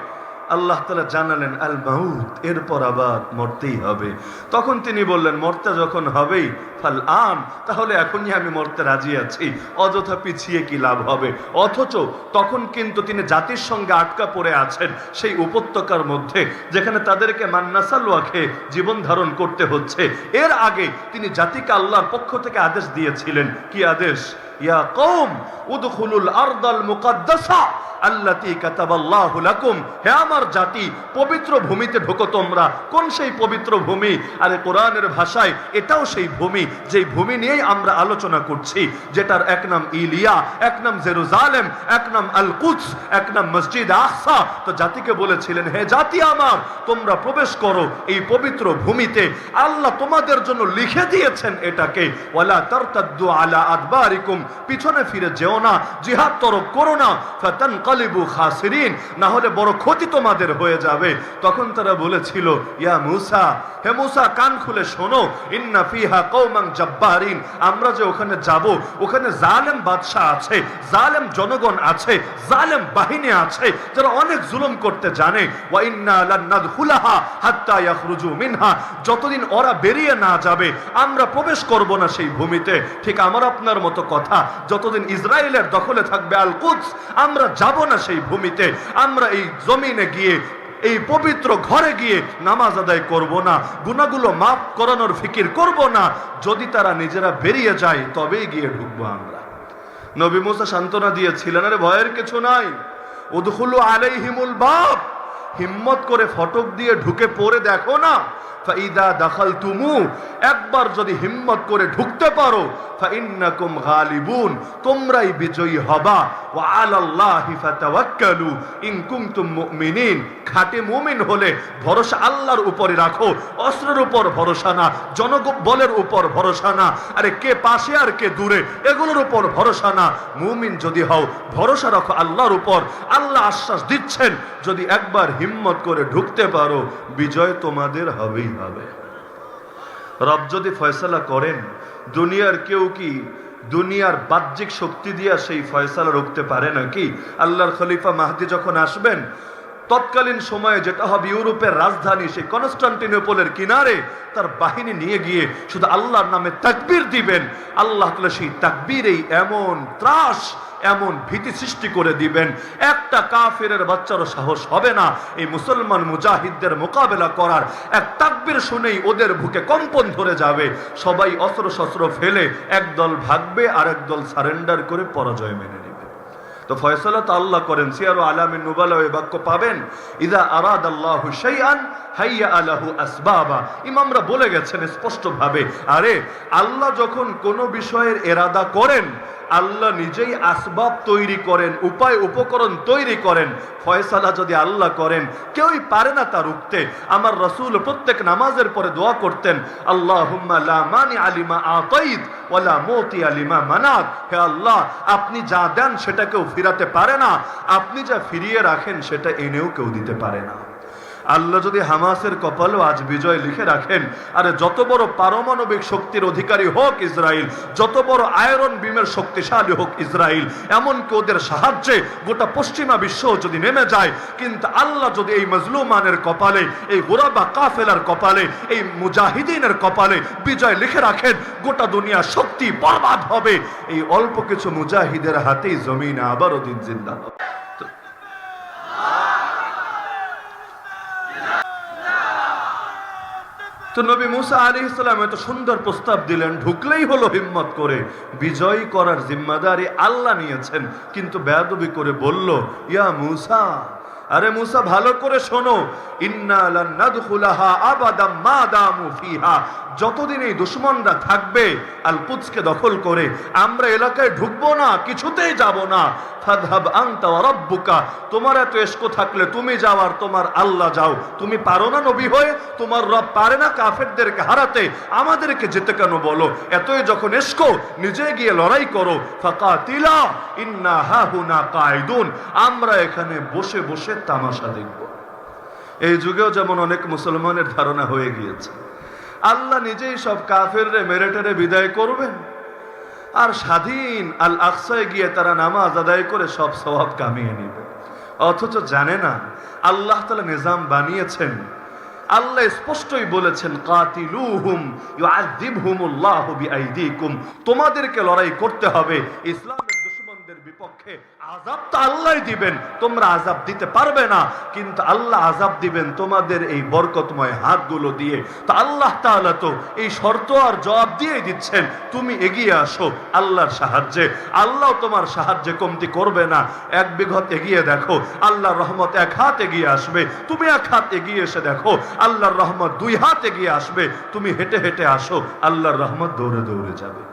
আল্লাহ তাআলা জানালেন আল মাউত, এরপর আবার মরতেই হবে। তখন তিনি বললেন, মরতে যখন হবেই ফাল আন, তাহলে এখনই আমি মরতে রাজি আছি, অযথা পিছিয়ে কি লাভ হবে? অথচ তখন কিন্তু তিনি জাতির সঙ্গে আটকা পড়ে আছেন সেই উপত্যকার মধ্যে, যেখানে তাদেরকে মান্নাসালওয়া খেয়ে জীবন ধারণ করতে হচ্ছে। এর আগে তিনি জাতিকে আল্লাহর পক্ষ থেকে আদেশ দিয়েছিলেন, কি আদেশ? ইয়া কওম উদখুলুল আরদাল মুকাদ্দাসা আল্লাতী কাতাবাল্লাহু লাকুম, হে আমার জাতি, পবিত্র ভূমিতে ঢোকো তোমরা। কোন সেই পবিত্র ভূমি? আরে কোরআনের ভাষায় এটাও সেই ভূমি, যেই ভূমি নিয়েই আমরা আলোচনা করছি, যেটার এক নাম ইলিয়া, এক নাম জেরুজালেম, এক নাম আল কুদস, এক নাম মসজিদ আকসা। তো জাতিকে বলেছিলেন, হে জাতি আমার, তোমরা প্রবেশ করো এই পবিত্র ভূমিতে। আল্লাহ তোমাদের জন্য লিখে দিয়েছেন এটাকে, ওয়ালা তারতাদ্দু আলা আদবারিকুম, পিছনে ফিরে যেও না, জিহাদ তরক করো না, ফাতানকালিবু খাসিরিন, না হলে বড় ক্ষতি তোমাদের হয়ে যাবে। তখন তারা বলেছিল, ইয়া মূসা, হে মূসা, কান খুলে শোনো, ইন্না ফিহা কওমান জাব্বারিন, আমরা যে ওখানে যাব, ওখানে জালেম বাদশা আছে, জালেম জনগণ আছে, জালেম বাহিনী আছে, যারা অনেক জুলুম করতে জানে। ওয়া ইন্না লান নাদখুলাহা হাত্তা ইয়াখরুজু মিনহা, যতদিন ওরা বেরিয়ে না যাবে আমরা প্রবেশ করব না সেই ভূমিতে। ঠিক আমার আপনার মতো কথা, যতদিন ইসরায়েলের দখলে থাকবে আল কুদস, আমরা যাব না সেই ভূমিতে। আমরা এই জমিনে গিয়ে, এই পবিত্র ঘরে গিয়ে নামাজ আদায় করব না, গুনাহগুলো মাফ করানোর ফিকির করব না। যদি তারা নিজেরা বেরিয়ে যায় তবেই গিয়ে ঢুকবো আমরা। নবী মুসা সান্ত্বনা দিয়েছিলেন, আরে ভয়ের কিছু নাই, উদখুলু আলাইহিমুল বাব, হিম্মত করে ফটক দিয়ে ঢুকে পড়ে দেখো না। ফাইদা দাখালতুমু, একবার যদি হিম্মত করে ঢুকতে পারো, ফাইন্নাকুম গালিবুন, তোমরাই বিজয়ী হবা। ওয়া আলাল্লাহি ফাতাওয়াক্কালু ইন কুনতুম মুমিনিন, খাঁটি মুমিন হলে ভরসা আল্লাহর উপরে রাখো, অস্ত্রের উপর ভরসা না, জনবলের উপর ভরসা না, আরে কে পাশে আর কে দূরে এগুলোর উপর ভরসা না। মুমিন যদি হও, ভরসা রাখো আল্লাহর উপর। আল্লাহ আশ্বাস দিচ্ছেন, যদি একবার হিম্মত করে ঢুকতে পারো, বিজয় তোমাদের হবেই হবে। রব যদি ফয়সালা করেন, দুনিয়ার কেউ কি দুনিয়ার বাহ্যিক শক্তি দিয়া সেই ফয়সালা রুখতে পারে নাকি? আল্লাহর খলিফা মাহদি যখন আসবেন, তৎকালীন সময়ে যেটা হবে ইউরোপের রাজধানী সেই কনস্টান্টিনোপলের কিনারে, তার বাহিনী নিয়ে গিয়ে শুধু আল্লাহর নামে তাকবীর দিবেন। আল্লাহ তাআলা সেই তাকবীরেই এমন ত্রাস, এমন ভীতি সৃষ্টি করে দিবেন, একটা কাফেরের বাচ্চারও সাহস হবে না এই মুসলমান মুজাহিদদের মোকাবেলা করার। এক তাকবীর শুনেই ওদের বুকে কম্পন ধরে যাবে, সবাই অস্ত্র শস্ত্র ফেলে একদল ভাগবে আর একদল সারেন্ডার করে পরাজয় মেনে নেবে। তো ফয়সালা তো আল্লাহ করেন। সিয়ারু আলামিন নুবালা এই বাক্য পাবেন, ইযা আরাদাল্লাহু শাইআন হাইয়া আলাহু আসবাবা। ইমামরা বলে গেছেন স্পষ্টভাবে, আরে আল্লাহ যখন কোনো বিষয়ের এরাদা করেন, আল্লাহ নিজেই আসবাব তৈরি করেন, উপায় উপকরণ তৈরি করেন। ফয়সালা যদি আল্লাহ করেন, কেউই পারে না তা রুখতে। আমার রাসূল প্রত্যেক নামাজের পরে দোয়া করতেন, আল্লাহুম্মা লা মানি আলিমা আতাইত ওয়ালা মুতি আলিমা মানাত, হে আল্লাহ, আপনি যা দেন সেটা কেউ ফিরাতে পারে না, আপনি যা ফিরিয়ে রাখেন সেটা এনেও কেউ দিতে পারে না। আল্লাহ যদি হামাসের কপালও আজ বিজয় লিখে রাখেন, আরে যত বড় পারমাণবিক শক্তির অধিকারী হোক ইসরায়েল, যত বড় আয়রন বিমের শক্তিশালী হোক ইসরায়েল, এমনকি ওদের সাহায্যে গোটা পশ্চিমা বিশ্ব যদি নেমে যায়, কিন্তু আল্লাহ যদি এই মজলুমানের কপালে, এই গোরাবা কাফেলার কপালে, এই মুজাহিদিনের কপালে বিজয় লিখে রাখেন, গোটা দুনিয়া শক্তি বরবাদ হবে। এই অল্প কিছু মুজাহিদের হাতেই জমিন আবারও দিন জিন্দা হবে। তো নবী মুসা আলাইহিস সালাম এত সুন্দর প্রস্তাব দিলেন, ঢুকলেই হলো হিম্মত করে। বিজয় করার জিম্মাদারি আল্লাহ নিয়েছেন, কিন্তু বেয়াদবি করে বলল, ইয়া মুসা, আরে মুসা ভালো করে শোনো, ইন্না লান নাদখুলাহা আবাদাম মা দামু ফিহা, যতদিন এই দুশমনরা থাকবে আল কুদসকে দখল করে, আমরা এলাকায় ঢুকবো না, কিছুতেই যাব না। ফাযহাব আনতা ওয়া রাব্বুকা, তোমার এত এশক থাকলে তুমি যাও আর তোমার আল্লাহ যাও। তুমি পারো না নবী হয়ে? তোমার রব পারে না কাফেরদেরকে হারাতে? আমাদেরকে যেতে কেন বলো? এতই যখন এশক, নিজে গিয়ে লড়াই করো। ফাকাতিলা ইন্না হাহুনা কাঈদুন, আমরা এখানে বসে বসে তামাশা দেখব। এই যুগেও যেমন অনেক মুসলমানের ধারণা হয়ে গিয়েছে আল্লাহ নিজেই সব কাফেররে মেরে টেরে বিদায় করবেন, আর স্বাধীন আল আকসায় গিয়ে তারা নামাজ আদায় করে সব সওয়াব কামিয়ে নেবে। অথচ জানে না আল্লাহ তাআলা নিজাম বানিয়েছেন। আল্লাহ স্পষ্টই বলেছেন, কাতিলুহুম ইউআযিবহুমুল্লাহু বিআইদিকুম, তোমাদেরকে লড়াই করতে হবে ইসলামের দুশমনদের বিপক্ষে। আযাব তো আল্লাহই দিবেন, তোমরা আযাব দিতে পারবে না, কিন্তু আল্লাহ আযাব দিবেন তোমাদের এই বরকতময় হাতগুলো দিয়ে। তো আল্লাহ তাআলা তো এই শর্ত আর জবাব দিয়ে দিচ্ছেন, তুমি এগিয়ে আসো আল্লাহর সাহায্যে। আল্লাহ তোমার সাহায্যে কমতি করবে না। এক বিঘত এগিয়ে দেখো, আল্লাহর রহমত এক হাত এগিয়ে আসবে। তুমি এক হাত এগিয়ে এসে দেখো, আল্লাহর রহমত দুই হাত এগিয়ে আসবে। তুমি হেঁটে হেঁটে আসো, আল্লাহর রহমত দৌড়ে দৌড়ে যাবে।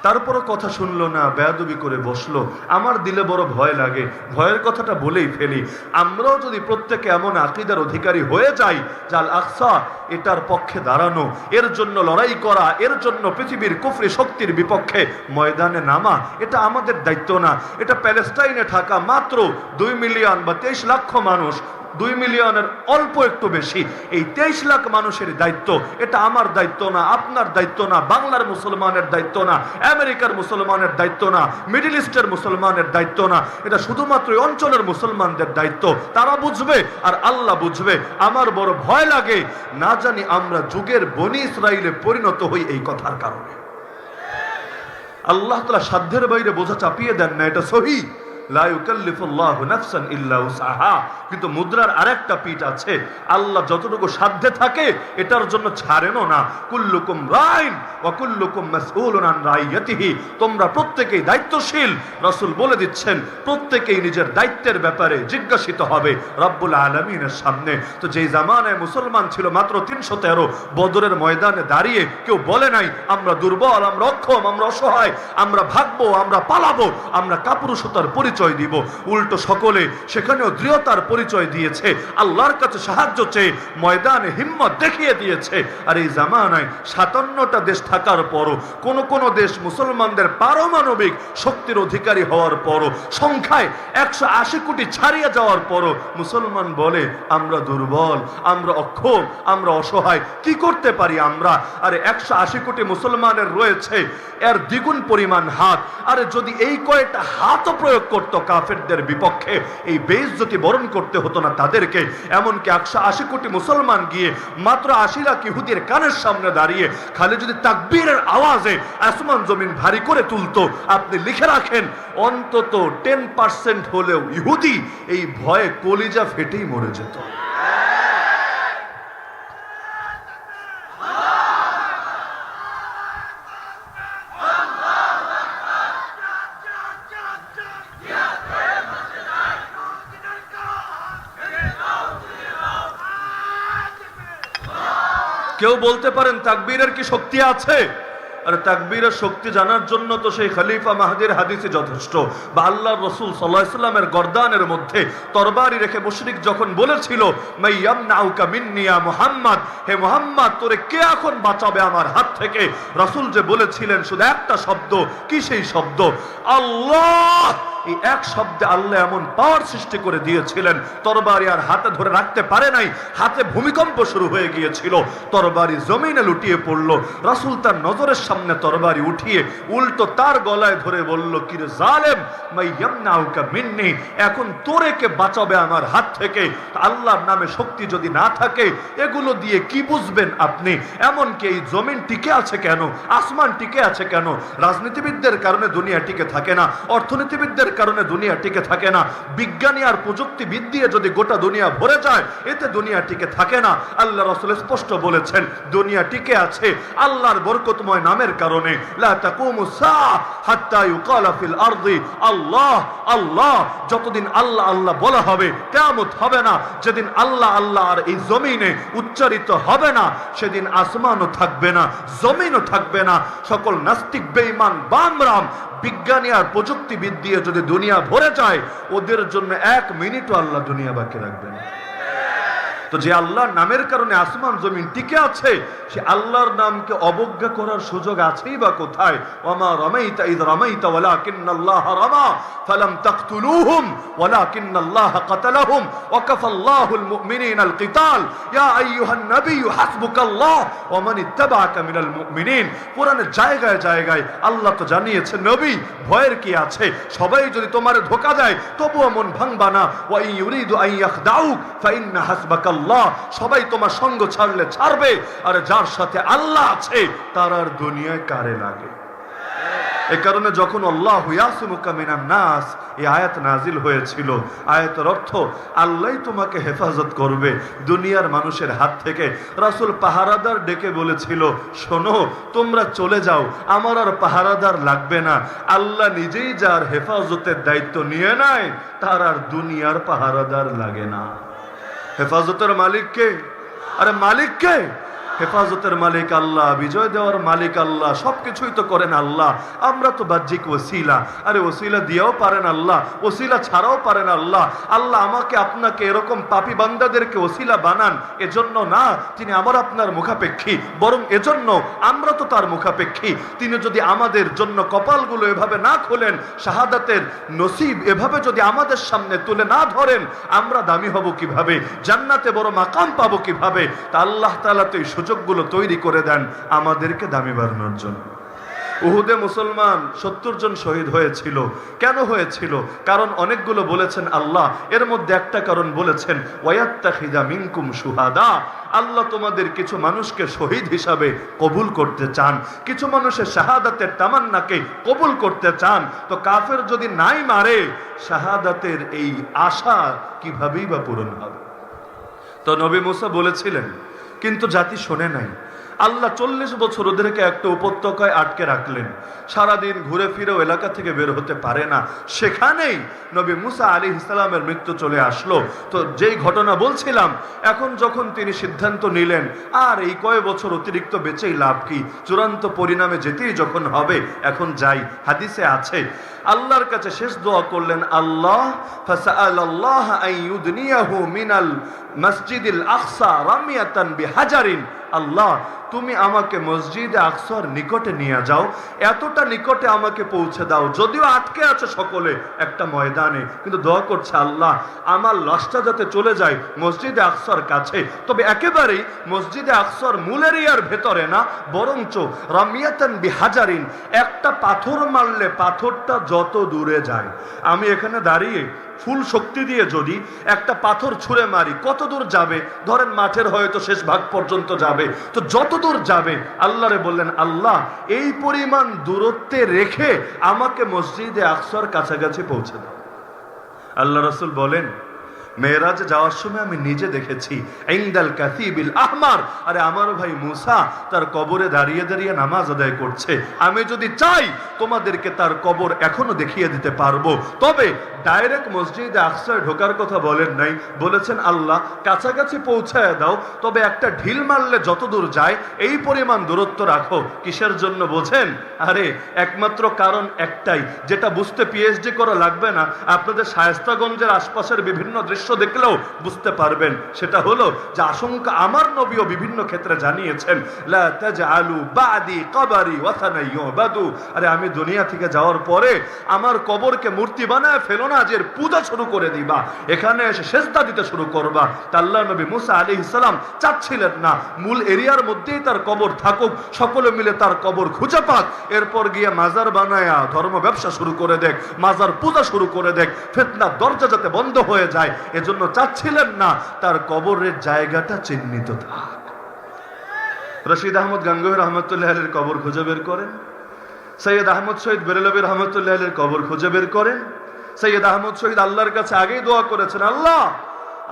তারপরও কথা শুনলো না, বেয়াদবি করে বসলো। আমার দিলে বড় ভয় লাগে, ভয়ের কথাটা বলেই ফেলি। আমরাও যদি প্রত্যেকে এমন আকীদার অধিকারী হয়ে যাই যে আল আকসা এটার পক্ষে দাঁড়ানো, এর জন্য লড়াই করা, এর জন্য পৃথিবীর কুফরি শক্তির বিপক্ষে ময়দানে নামা, এটা আমাদের দায়িত্ব না। এটা প্যালেস্টাইনে থাকা মাত্র 2 মিলিয়ন বা 23 লক্ষ মানুষ, 2 মিলিয়নের অল্প একটু বেশি, এই 23 লাখ মানুষের দায়িত্ব। এটা আমার দায়িত্ব না, আপনার দায়িত্ব না, বাংলার মুসলমানের দায়িত্ব না, আমেরিকার মুসলমানের দায়িত্ব না, মিডল ইস্টের মুসলমানের দায়িত্ব না। এটা শুধুমাত্র এই অঞ্চলের মুসলমানদের দায়িত্ব। তারা বুঝবে আর আল্লাহ বুঝবে। আমার বড় ভয় লাগে, না জানি আমরা যুগের বনি ইসরাইলে পরিণত হই এই কথার কারণে। আল্লাহ তাআলা সাধ্যের বাইরে বোঝা চাপিয়ে দেন না, এটা সহিহ। লা ইউকাল্লিফুল্লাহু নাফসান ইল্লা উসআহা। কিন্তু মুদ্রার আরেকটা পিঠ আছে, আল্লাহ যতটুকু সাধ্যে থাকে এটার জন্য ছাড়েনও না। কুল্লুকুম রাইন ওয়া কুল্লুকুম মাসউলুন আন রাইয়াতিহি, তোমরা প্রত্যেকেই দায়িত্বশীল। রাসূল বলে দিচ্ছেন, প্রত্যেকেই নিজের দায়িত্বের ব্যাপারে জিজ্ঞাসিত হবে রব্বুল আলামিনের সামনে। তো যেই জামানায় মুসলমান ছিল মাত্র 313, বদরের ময়দানে দাঁড়িয়ে কেউ বলে নাই আমরা দুর্বল, আমরা অক্ষম, আমরা অসহায়, আমরা ভাগবো, আমরা পালাবো, আমরা কাপুরুষতার পরিচয় দিব। উল্টো সকলে সেখানেও দৃঢ়তার পরিচয় দিয়েছে, আল্লাহর কাছে সাহায্য চেয়ে ময়দানে হিম্মত দেখিয়ে দিয়েছে। আর এই জামানায় 57টা দেশ থাকার পরও, কোন দেশ মুসলমানদের পারমাণবিক শক্তির অধিকারী হওয়ার পরও, সংখ্যায় 180 কোটি ছাড়িয়ে যাওয়ার পরও মুসলমান বলে আমরা দুর্বল, আমরা অক্ষম, আমরা অসহায়, কি করতে পারি আমরা? আরে 180 কোটি মুসলমানের রয়েছে এর দ্বিগুণ পরিমাণ হাত। আরে যদি এই কয়েকটা হাতও প্রয়োগ করত কাফেরদের বিপক্ষে, এই বেইজ্জতি বরণ করতে হতো না তাদেরকে। এমনকি 180 কোটি মুসলমান গিয়ে মাত্র 80 লাখ ইহুদির কানের সামনে দাঁড়িয়ে খালি যদি তাকবীরের আওয়াজে আসমান জমিন ভারী করে তুলতো, আপনি লিখে রাখেন অন্তত 10% হলেও ইহুদি এই ভয়ে কলিজা ফেটেই মরে যেত। কেউ বলতে পারেন তাকবীরের কি শক্তি আছে? আর তাকবীরের শক্তি জানার জন্য তো সেই খলিফা মাহদির হাদিসে যথেষ্ট। বা আল্লাহর রাসূল সাল্লাল্লাহু আলাইহি ওয়াসাল্লামের গর্দানের মধ্যে তরবারি রেখে মুশরিক যখন বলেছিল মাইয়ামনাউকা মিন্নি ইয়া মুহাম্মদ, হে মুহাম্মদ তোরে কে এখন বাঁচাবে আমার হাত থেকে? রাসূল যে বলেছিলেন শুধু একটা শব্দ, কি সেই শব্দ? আল্লাহ। এই এক শব্দে আল্লাহ এমন পাওয়ার সৃষ্টি করে দিয়েছিলেন, তরবারি আর হাতে ধরে রাখতে পারে নাই, হাতে ভূমিকম্প শুরু হয়ে গিয়েছিল, তরবারি জমিনে লুটিয়ে পড়লো। রাসূল তার নজরের সামনে তরবারি উঠিয়ে উল্টো তার গলায় ধরে বলল, কিরে জালেম, মাইয়ামনাউকা মিন্নি, এখন তোরে কে বাঁচাবে আমার হাত থেকে? আল্লাহর নামে শক্তি যদি না থাকে এগুলো দিয়ে কি বুঝবেন আপনি? এমনকি এই জমিন টিকে আছে কেন, আসমান টিকে আছে কেন? রাজনীতিবিদদের কারণে দুনিয়া টিকে থাকে না, অর্থনীতিবিদদের কারণে দুনিয়া টিকে থাকে না। বিজ্ঞানী আর প্রযুক্তিবিদ দিয়ে যদি গোটা দুনিয়া ভরে যায়, এতে দুনিয়া টিকে থাকে না। আল্লাহ রাসূল স্পষ্ট বলেছেন, দুনিয়া টিকে আছে আল্লাহর বরকতময় নামের কারণে। লা তাকুমুস সাআ হাত্তা ইউকালা ফিল আরদি আল্লাহ আল্লাহ। যতদিন আল্লাহ আল্লাহ বলা হবে, কিয়ামত হবে না। যেদিন আল্লাহ আল্লাহ আর এই জমিনে উচ্চারিত হবে না, সেদিন আসমানও থাকবে না, জমিনও থাকবে না। সকল নাস্তিক, বেঈমান, বামরাম, বিজ্ঞানী আর প্রযুক্তিবিদ দিয়ে যদি দুনিয়া ভরে যায়, ওদের জন্য 1 মিনিটও আল্লাহ দুনিয়া বাকি রাখবে না। তো যে আল্লাহর নামের কারণে আসমান জমিন টিকে আছে, সে আল্লাহর নামকে অবজ্ঞা করার সুযোগ আছেই বা কোথায়? ওয়ামা রামাইতা ইয রামাইতা ওয়ালাকিন্নাল্লাহ রামা ফালাম তাকতুলুহুম ওয়ালাকিন্নাল্লাহ কাতালাহুম ওয়া কাফাল্লাহুল মুমিনিনাল কিতাল ইয়া আইয়ুহান নাবিয়্যু হাসবুকাল্লাহ ওয়া মান ইত্তাবাআকা মিনাল মুমিনিন। কোরআনের জায়গায় জায়গায় আল্লাহ তো জানিয়েছেন, নবী ভয়ের কি আছে? সবাই যদি তোমারে ধোঁকা দেয় তবুও মন ভাঙবা না। ওয়া ইন ইউরিদু আন ইয়াখদাউক ফাইন্না হাসবাকা আল্লাহ। সবাই তোমার সঙ্গ ছাড়লে ছাড়বে, আর যার সাথে আল্লাহ আছে তার আর দুনিয়ায় কারে লাগে। এই কারণে যখন আল্লাহু ইয়াসিমুকা মিনান নাস এই আয়াত নাজিল হয়েছিল, আয়াতের অর্থ আল্লাহই তোমাকে হেফাজত করবে দুনিয়ার মানুষের হাত থেকে। রাসূল পাহারাদার ডেকে বলেছিল, শোনো, তোমরা চলে যাও, আমার আর পাহারাদার লাগবে না। আল্লাহ নিজেই যার হেফাজতের দায়িত্ব নিয়ে নেয়, তার আর দুনিয়ার পাহারাদার লাগে না। হেফাজতের মালিক কে? আরে মালিক কে? হেফাজতের মালিক আল্লাহ, বিজয় দেওয়ার মালিক আল্লাহ, সবকিছুই তো করেন আল্লাহ। আমরা তো বাহ্যিক ওসিলা। আরে ওসিলা দিয়েও পারেন আল্লাহ, ওসিলা ছাড়াও পারেন আল্লাহ। আল্লাহ আমাকে আপনাকে এরকম পাপী বান্দাদেরকে ওসিলা বানান এজন্য না তিনি আমার আপনার মুখাপেক্ষী, বরং এজন্য আমরা তো তার মুখাপেক্ষী। তিনি যদি আমাদের জন্য কপালগুলো এভাবে না খোলেন, শাহাদাতের নসিব এভাবে যদি আমাদের সামনে তুলে না ধরেন, আমরা দামি হব কিভাবে? জান্নাতে বড় মাকাম পাবো কিভাবে? তা আল্লাহ তাআলা তো এই সুযোগগুলো তৈরি করে দেন আমাদেরকে দামি বানানোর জন্য। উহুদে মুসলমান 70 জন শহীদ হয়েছিল। কেন হয়েছিল? কারণ অনেকগুলো বলেছেন আল্লাহ, এর মধ্যে একটা কারণ বলেছেন ওয়ায়াত্তাখিযা মিনকুম শুহাদা। আল্লাহ তোমাদের কিছু মানুষকে শহীদ হিসাবে কবুল করতে চান, কিছু মানুষের শাহাদাতের তামান্নাকে কবুল করতে চান। তো কাফের যদি নাই মারে, শাহাদাতের এই আশা কিভাবেই বা পূরণ হবে? তো নবী মুসা বলেছিলেন, কিন্তু জাতি শোনে নাই। আল্লাহ 40 বছর ওদেরকে একটা উপত্যকায় আটকে রাখলেন, সারাদিন ঘুরে ফিরেও এলাকা থেকে বের হতে পারে না। সেখানেই নবী মুসা আলাইহিস সালামের মৃত্যু চলে আসলো। তো যেই ঘটনা বলছিলাম, এখন যখন তিনি সিদ্ধান্ত নিলেন আর এই কয় বছর অতিরিক্ত বেঁচেই লাভ কি, চূড়ান্ত পরিণামে যেতেই যখন হবে, এখন যাই। হাদিসে আছে আল্লাহর কাছে শেষ দোয়া করলেন, আল্লাহ ফাসআলাল্লাহ আন ইউদনিয়াহু মিনাল মসজিদিল আকসা রামিয়াতান বিহাজারিন। আল্লাহ তুমি আমাকে মসজিদে আকসার নিকটে নিয়ে যাও, এতটা নিকটে আমাকে পৌঁছে দাও, যদিও আটকে আছে সকলে একটা ময়দানে, কিন্তু দোয়া করছে আল্লাহ আমার লাশটা যাতে চলে যায় মসজিদে আকসার কাছে। তবে একেবারেই মসজিদে আকসার মূল এরিয়ার ভেতরে না, বরঞ্চ রামিয়াতান বিহাজারিন, একটা পাথর মারলে পাথরটা যত দূরে যায়, আমি এখানে দাঁড়িয়ে ফুল শক্তি দিয়ে যদি একটা পাথর ছুঁড়ে মারি, কত দূর যাবে? ধরেন মাঠের হয়তো শেষ ভাগ পর্যন্ত যাবে। তো যত দূর যাবে, আল্লাহরে বললেন আল্লাহ এই পরিমাণ দূরত্বে রেখে আমাকে মসজিদে আকসার কাছাকাছি পৌঁছে দাও। আল্লাহ রাসূল বলেন, মেরাজে যাওয়ার সময় আমি নিজে দেখেছি ইনদাল কাসিবিল আহমার, আরে আমার ভাই মুসা তার কবরে দাঁড়িয়ে দাঁড়িয়ে নামাজ আদায় করছে। আমি যদি চাই তোমাদেরকে তার কবর এখনো দেখিয়ে দিতে পারবো। তবে ডাইরেক্ট মসজিদে আকসায় ঢোকার কথা বলেন নাই, বলেছেন আল্লাহ কাছাকাছি পৌঁছায় দাও, তবে একটা ঢিল মারলে যত দূর যায় এই পরিমাণ দূরত্ব রাখো। কিসের জন্য বোঝেন? আরে একমাত্র কারণ একটাই, যেটা বুঝতে পিএইচডি করা লাগবে না, আপনাদের শায়েস্তাগঞ্জের আশপাশের বিভিন্ন দৃশ্য দেখলেও বুঝতে পারবেন। সেটা হলো যে আশঙ্কা আমার নবীও বিভিন্ন ক্ষেত্রে জানিয়েছেন, লা তাজআলু বাদি কবরি ওয়াসানা ইউবাদু। আরে আমি দুনিয়া থেকে যাওয়ার পরে আমার কবরকে মূর্তি বানায় ফেলো না, যে পূজা শুরু করে দিবা, এখানে এসে সেজদা দিতে শুরু করবা। তা আল্লাহ নবী মুসা আলাইহিস সালাম চাচ্ছিলেন না মূল এরিয়ার মধ্যেই তার কবর থাকুক, সকলে মিলে তার কবর খুঁজে পাক, এরপর গিয়ে মাজার বানায়া ধর্ম ব্যবসা শুরু করে দেখ, মাজার পূজা শুরু করে দেখ, ফিতনার দরজা যাতে বন্ধ হয়ে যায়, এজন্য চাচ্ছিলেন না তার কবরের জায়গাটা চিহ্নিত থাক। রশিদ আহমদ গাঙ্গুহি রহমতুল্লাহ আলাইহির কবর খুঁজে বের করেন, সৈয়দ আহমদ শহীদ বেরেলভী রহমতুল্লাহ আলাইহির কবর খুঁজে বের করেন, সৈয়দ আহমদ শহীদ আল্লাহর কাছে আগেই দোয়া করেছেন, আল্লাহ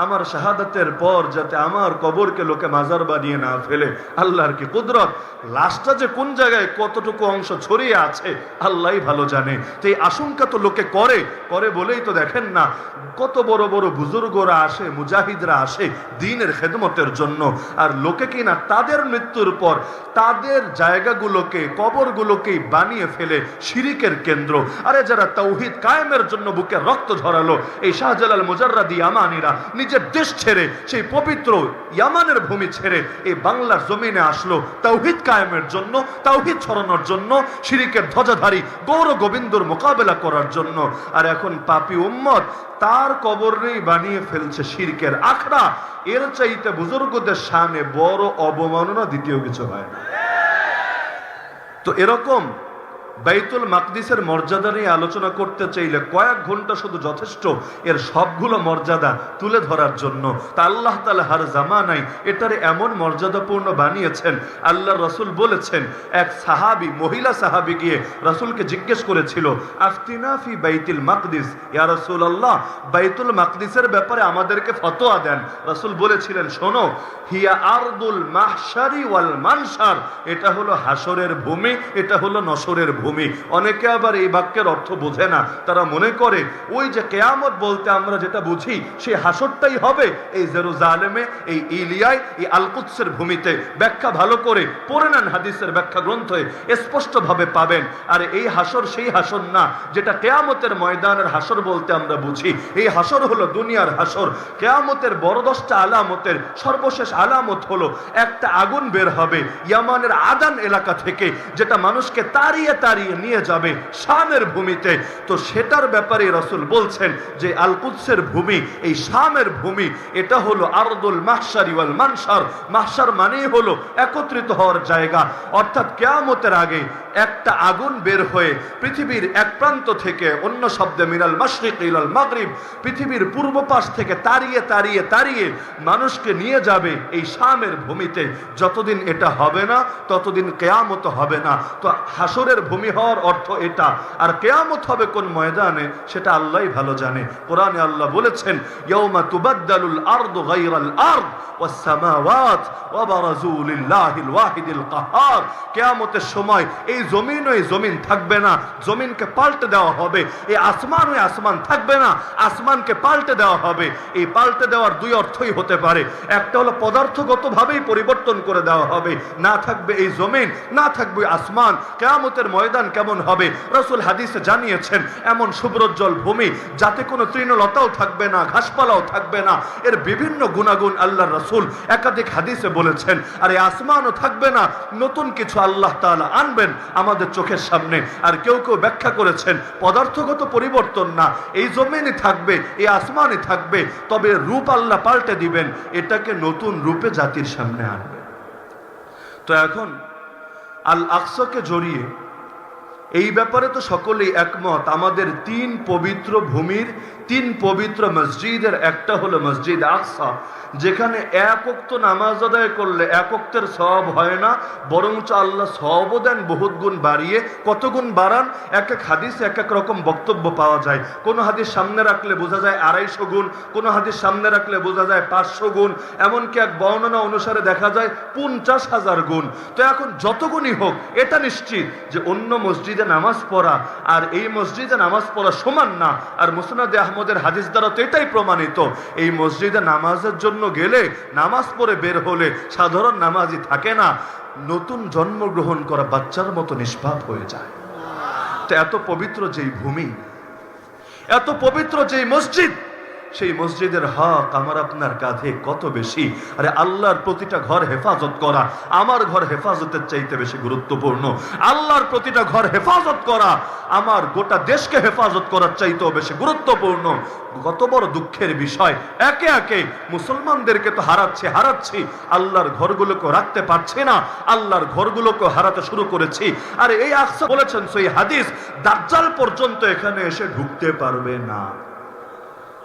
আমার শাহাদাতের পর যাতে আমার কবরকে লোকে মাজার বানিয়ে না ফেলে। আল্লাহর কি কুদরত, লাশটা যে কোন জায়গায় কতটুকু অংশ ছড়িয়ে আছে আল্লাহই ভালো জানে। তো এই আশঙ্কা তো লোকে করে বলেই তো দেখেন না কত বড় বড় বুজুর্গরা আসে, মুজাহিদরা আসে দ্বীনের খেদমতের জন্য, আর লোকে কিনা তাদের মৃত্যুর পর তাদের জায়গাগুলোকে, কবরগুলোকেই বানিয়ে ফেলে শিরিকের কেন্দ্র। আরে যারা তাওহীদ কায়েমের জন্য বুকে রক্ত ঝরালো, এই শাহজালাল মুজাররাদি ইয়ামানিরা নিজের দেশ ছেড়ে, সেই পবিত্র ইয়ামানের ভূমি ছেড়ে এই বাংলার জমিনে আসলো তাওহীদ কায়েমের জন্য, তাওহীদ ছড়ানোর জন্য, শিরিকের ধ্বজাধারী গৌর গোবিন্দর মোকাবেলা করার জন্য। আর এখন পাপী উম্মত তার কবরেই বানিয়ে ফেলছে শিরকের আখড়া। এর চাইতে বুজুর্গদের শানে বড় অবমাননা দ্বিতীয় কিছু হয় না। তো এরকম বাইতুল মাকদিসের মর্যাদা নিয়ে আলোচনা করতে চাইলে কয়েক ঘন্টা শুধু যথেষ্ট এর সবগুলো মর্যাদা তুলে ধরার জন্য। তা আল্লাহ তাআলা হার জামানায় এটারে এমন মর্যাদাপূর্ণ বানিয়েছেন। আল্লাহর রাসূল বলেছেন, এক সাহাবী, মহিলা সাহাবী গিয়ে রাসূলকে জিজ্ঞেস করেছিল, আফতিনা ফি বাইতুল মাকদিস, ইয়া রাসূলুল্লাহ বাইতুল মাকদিসের ব্যাপারে আমাদেরকে ফতোয়া দেন। রাসূল বলেছিলেন, শোনো, হিয়া আরদুল মাহশারি ওয়াল মানশার, এটা হলো হাসরের ভূমি, এটা হলো নসরের ভূমি। অনেকে আবার এই বাক্যের অর্থ বোঝে না, তারা মনে করে ওই যে কিয়ামত বলতে আমরা যেটা বুঝি সেই হাসরটাই হবে এই জেরুজালেমে, এই ইলিয়ায়, এই আল কুদসের ভূমিতে। ব্যাখ্যা ভালো করে পড়ে নেন, হাদিসের ব্যাখ্যা গ্রন্থে স্পষ্টভাবে পাবেন। আর এই হাসর সেই হাসর না যেটা কিয়ামতের ময়দানের হাসর বলতে আমরা বুঝি। এই হাসর হলো দুনিয়ার হাসর। কিয়ামতের বড় 10টা আলামতের সর্বশেষ আলামত হলো একটা আগুন বের হবে ইয়ামানের আদান এলাকা থেকে, যেটা মানুষকে তাড়িয়ে নিয়ে যাবে শামের ভূমিতে। তো সেটার ব্যাপারে রাসূল বলছেন যে আল কুদসের ভূমি, এই শামের ভূমি, এটা হলো আরদুল মাহশারি ওয়াল মানশার। মাহশার মানেই হলো একত্রিত হওয়ার জায়গা। অর্থাৎ কিয়ামতের আগে একটা আগুন বের হয়ে পৃথিবীর এক প্রান্ত থেকে, অন্য শব্দে মিনাল মাশরিক ইলাল মাগরিব, পৃথিবীর পূর্ব পাশ থেকে তাড়িয়ে মানুষকে নিয়ে যাবে এই শামের ভূমিতে। যতদিন এটা হবে না ততদিন কিয়ামত হবে না। তো হাসরের ভূমি হওয়ার অর্থ এটা। আর কিয়ামত হবে কোন ময়দানে সেটা আল্লাহই ভালো জানে। কোরআনে আল্লাহ বলেছেন, ইয়াউমা তুবাদদালুল আরদু গায়রাল আরদ ওয়াস সামাওয়াত ওয়া বারাজু লিল্লাহিল ওয়াহিদিল কাহ্হার। কিয়ামতের সময় এই জমিন ওই জমিন থাকবে না, জমিনকে পাল্টে দেওয়া হবে। এই আসমান ওই আসমান থাকবে না, আসমানকে পাল্টে দেওয়া হবে। এই পাল্টে দেওয়ার দুই অর্থই হতে পারে। একটা হলো পদার্থগতভাবেই পরিবর্তন করে দেওয়া হবে, না থাকবে এই জমিন, না থাকবে আসমান। কিয়ামতের ময়দান কেমন হবে রাসূল হাদিসে জানিয়েছেন, এমন শুভ্রোজ্জ্বল ভূমি যাতে কোনো তৃণলতাও থাকবে না, ঘাসপালাও থাকবে না। এর বিভিন্ন গুণাগুণ আল্লাহর রাসূল একাধিক হাদিসে বলেছেন। আর এই আসমানও থাকবে না, নতুন কিছু আল্লাহ তাআলা আনবেন আমাদের চোখের সামনে। আর কেউ কেউ ব্যাখ্যা করেছেন পদার্থগত পরিবর্তন না, এই জমিনই থাকবে, এই আসমানই থাকবে, তবে রূপ আল্লাহ পাল্টে দিবেন, এটাকে নতুন রূপে জাতির সামনে আনবেন। তো এখন আল আকসাকে জড়িয়ে এই ব্যাপারে তো সকলেই একমত। আমাদের 3 পবিত্র ভূমির 3 পবিত্র মসজিদের একটা হলো মসজিদ আকসা, যেখানে এক ওয়াক্ত নামাজ আদায় করলে এক ওয়াক্তের সওয়াব হয় না, বরঞ্চ আল্লাহ সওয়াবও দেন বহুত গুণ বাড়িয়ে। কত গুণ বাড়ান? এক এক হাদিসে এক এক রকম বক্তব্য পাওয়া যায়। কোনো হাদিস সামনে রাখলে বোঝা যায় 250 গুণ, কোনো হাদিস সামনে রাখলে বোঝা যায় 500 গুণ, এমনকি এক বর্ণনা অনুসারে দেখা যায় 50,000 গুণ। তো এখন যত গুণই হোক, এটা নিশ্চিত যে অন্য মসজিদে নামাজ পড়া আর এই মসজিদে নামাজ পড়া সমান না। আর মুসনাদে আহমদের হাদিস দ্বারা তো এটাই প্রমাণিত, এই মসজিদে নামাজের জন্য গেলে, নামাজ পড়ে বের হলে সাধারণ নামাজি থাকে না, নতুন জন্মগ্রহণ করা বাচ্চার মতো নিষ্পাপ হয়ে যায়। তো এত পবিত্র যেই ভূমি, এত পবিত্র যেই মসজিদ, সেই মসজিদের হক আমার আপনার কাঁধে কত বেশি। আরে আল্লাহর প্রতিটা ঘর হেফাজত করা আমার ঘর হেফাজতের চাইতে বেশি গুরুত্বপূর্ণ। আল্লাহর প্রতিটা ঘর হেফাজত করা আমার গোটা দেশকে হেফাজত করার চাইতেও বেশি গুরুত্বপূর্ণ। কত বড় দুঃখের বিষয়, একে একে মুসলমানদেরকে তো হারাচ্ছি, আল্লাহর ঘরগুলোকে রাখতে পারছি না, আল্লাহর ঘরগুলোকে হারাতে শুরু করেছি। আর এই আকসা বলেছেন সহিহ হাদিস, দাজ্জাল পর্যন্ত এখানে এসে ঢুকতে পারবে না।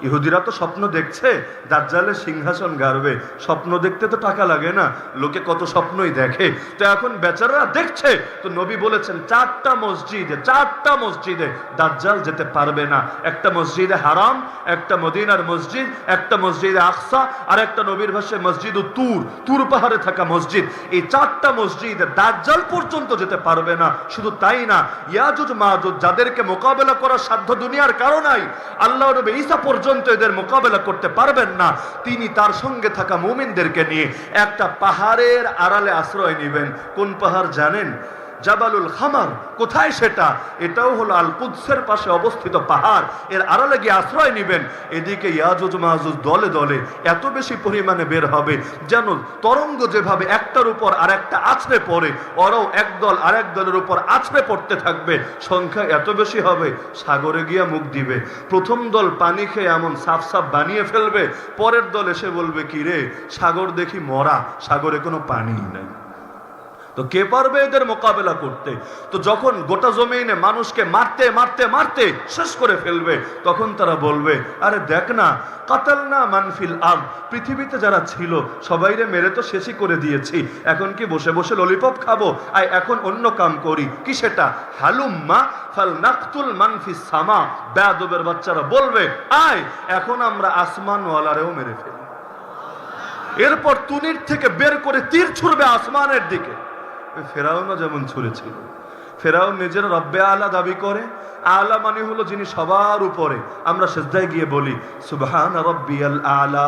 ইহুদিরা তো স্বপ্ন দেখছে দাজ্জালের সিংহাসন গাড়বে। স্বপ্ন দেখতে তো টাকা লাগে না, লোকে কত স্বপ্নই দেখে। তো এখন বেচারারা দেখছে। তো নবী বলেছেন চারটা মসজিদে দাজ্জাল যেতে পারবে না। একটা মসজিদে হারাম, একটা মদিনার মসজিদ, একটা মসজিদে আকসা, আর একটা নবীর ভাষায় মসজিদ তুর পাহাড়ে থাকা মসজিদ। এই চারটা মসজিদে দাজ্জাল পর্যন্ত যেতে পারবে না। শুধু তাই না, ইয়াজুজ মাজুজ যাদেরকে মোকাবেলা করার সাধ্য দুনিয়ার কারো নাই, আল্লাহ নবী ঈসা পর্যন্ত এদের মোকাবেলা করতে পারবেন না। তিনি তার সঙ্গে থাকা মুমিনদেরকে নিয়ে একটা পাহাড়ের আড়ালে আশ্রয় নেবেন। কোন পাহাড় জানেন? জাবালুল খামার। কোথায় সেটা? এটাও হলো আল কুদসের পাশে অবস্থিত পাহাড়। এর আড়ালে গিয়ে আশ্রয় নেবেন। এদিকে ইয়াজুজ মাজুজ দলে দলে এত বেশি পরিমাণে বের হবে যেন তরঙ্গ যেভাবে একটার উপর আরেকটা আছড়ে পড়ে, ওরাও একদল আরেক দলের উপর আছড়ে পড়তে থাকবে। সংখ্যা এত বেশি হবে সাগরে গিয়া মুখ দিবে। প্রথম দল পানি খেয়ে এমন সাফ সাফ বানিয়ে ফেলবে, পরের দল এসে বলবে কি রে সাগর দেখি মরা, সাগরে কোনো পানি নাই। তো কে পারবে এদের মোকাবেলা করতে? তো যখন গোটা জমিনে মানুষকে মারতে মারতে মারতে শেষ করে ফেলবে, তখন তারা বলবে আরে দেখ না, কাতালনা মানফিল আরদ, পৃথিবীতে যারা ছিল সবাইরে মেরে তো শেষই করে দিয়েছি, এখন কি বসে বসে ললিপপ খাবো? আয় এখন অন্য কাম করি। কি সেটা? হালুম্মা ফাল নাকতুল মানফিস সামা। বেয়াদবের বাচ্চারা বলবে আয় এখন আমরা আসমানওয়ালারেও মেরে ফেলি। এরপর তুনির থেকে বের করে তীর ছুড়বে আসমানের দিকে। ফেরাউনও যেমন ছুঁড়েছিল। ফেরাউন নিজের রব্বে আলা দাবি করে। আলা মানে হলো যিনি সবার উপরে। আমরা সিজদায় গিয়ে বলি সুবহান রাব্বিয়াল আলা।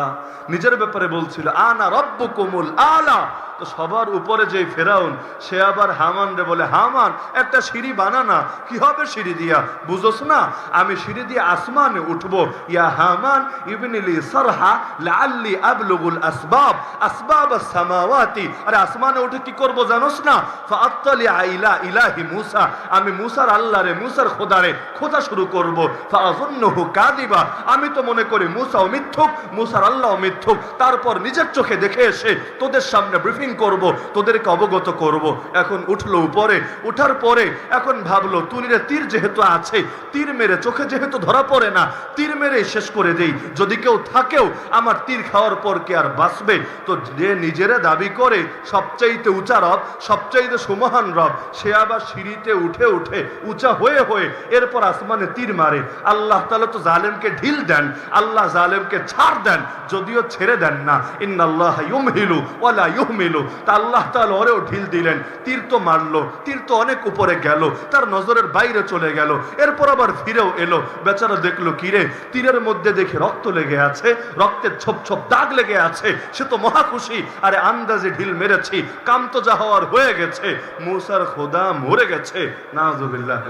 নিজের ব্যাপারে বলছিল আনা রব্বুকুমুল আলা। তো সবার উপরে যে ফেরাউন, সে আবার হামান রে বলে হামান একটা সিঁড়ি বানানা। কি হবে সিঁড়ি দিয়া? বুঝোস না? আমি সিঁড়ি দিয়ে আসমানে উঠবো। ইয়া হামান ইবনিলি সারহা লাআল্লি আবলুগুল আসবাব আসবাবাস সামাওয়াতি। আরে আসমানে উঠে কি করব জানোস না? ফাআত্তালি ইলা ইলাহি মুসা, আমি মুসার আল্লাহরে মুসার খোদারে খোঁজা শুরু করব। ফাআযুন্নুহু কাযিবা, আমি তো মনে করি মুসাও মিথ্যুক, মুসার আল্লাহও মিথ্যুক। তারপর নিজের চোখে দেখে এসে তোদের সামনে ব্রিফিং করব, তোদেরকে অবগত করব। এখন উঠলো উপরে। উঠার পরে এখন ভাবলো তুনিরে তীর যেহেতু আছে, তীর মেরে চোখে যেহেতু ধরা পড়ে না, তীর মেরে শেষ করে দেই। যদি কেউ থাকেও আমার তীর খাওয়ার পর কে আর বাঁচবে? তো যে নিজেরা দাবি করে সবচাইতে উঁচা রব, সবচাইতে সুমহান রব, সে আবার সিঁড়িতে উঠে উঠে উঁচা হয়ে হয়ে এরপর আসমানে তীর মারে। আল্লাহ তাআলা তো জালেমকে ঢিল দেন, আল্লাহ জালেমকে ছাড় দেন, যদিও ছেড়ে দেন না। ইন্নাল্লাহা ইউমহিলু ওয়ালা ইউহমিলু। তা আল্লাহ তাআলা ওরেও ঢিল দিলেন। তীর তো মারলো, তীর তো অনেক উপরে গেল, তার নজরের বাইরে চলে গেল। এরপর আবার ফিরেও এলো। বেচারা দেখলো কিরে তীরের মধ্যে দেখে রক্ত লেগে আছে, রক্তের ছোপ ছোপ দাগ লেগে আছে। সে তো মহা খুশি, আরে আন্দাজে ঢিল মেরেছি, কাম তো যা হওয়ার হয়ে গেছে, মুসার খোদা মরে গেছে। নাউযুবিল্লাহ।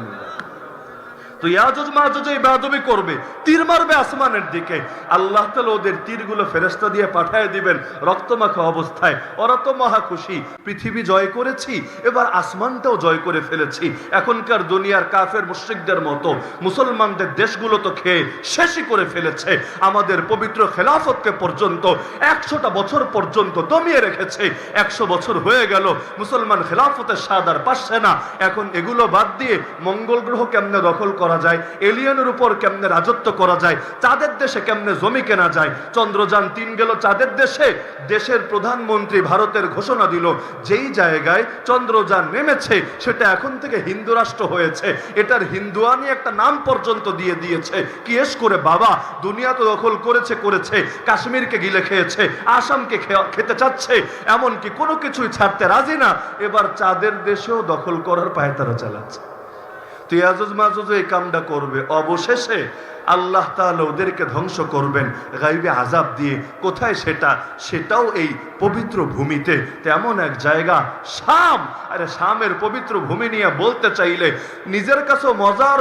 তো ইয়াজুজ মাজুজ এই বেয়াদবি করবে, তীর মারবে আসমানের দিকে। আল্লাহ তাআলা ওদের তীরগুলো ফেরেশতা দিয়ে পাঠিয়ে দিবেন রক্তমাখা অবস্থায়। ওরা তো মহা খুশি, পৃথিবী জয় করেছি, এবার আসমানটাও জয় করে ফেলেছি। এখনকার দুনিয়ার কাফের মুশরিকদের মতো মুসলমানদের দেশগুলো তো খেয়ে শেষই করে ফেলেছে। আমাদের পবিত্র খেলাফতকে পর্যন্ত 100টা বছর পর্যন্ত দমিয়ে রেখেছে। 100 বছর হয়ে গেল মুসলমান খেলাফতের স্বাদ আর পাচ্ছে না। এখন এগুলো বাদ দিয়ে মঙ্গল গ্রহ কেমনে দখল করা যায়, এলিয়েনের উপর কেমনে রাজত্ব করা যায়, চাঁদের দেশে কেমনে জমি কেনা যায়। চন্দ্রযান 3 গেল চাঁদের দেশে। দেশের প্রধানমন্ত্রী ভারতের ঘোষণা দিল যেই জায়গায় চন্দ্রযান নেমেছে সেটা এখন থেকে হিন্দু রাষ্ট্র হয়েছে। এটার হিন্দুয়ানি একটা নাম পর্যন্ত দিয়ে দিয়েছে। কিয়েস করে বাবা, দুনিয়া তো দখল করেছে, কাশ্মীরকে গিলে খেয়েছে, আসামকে খেতে চাচ্ছে, এমনকি কোনো কিছুই ছাড়তে রাজি না। এবার চাঁদের দেশেও দখল করার পায়তারা চালাচ্ছে। তো ইয়াজুজ মাজুজ এই কামটা করবে। অবশেষে আল্লাহ তাআলা ওদেরকে ধ্বংস করবেন গায়বে আযাব দিয়ে। কোথায় সেটা? সেটাও এই পবিত্র ভূমিতে। তেমন এক জায়গা শাম। আরে শামের পবিত্র ভূমি নিয়ে বলতে চাইলে নিজের কাছেও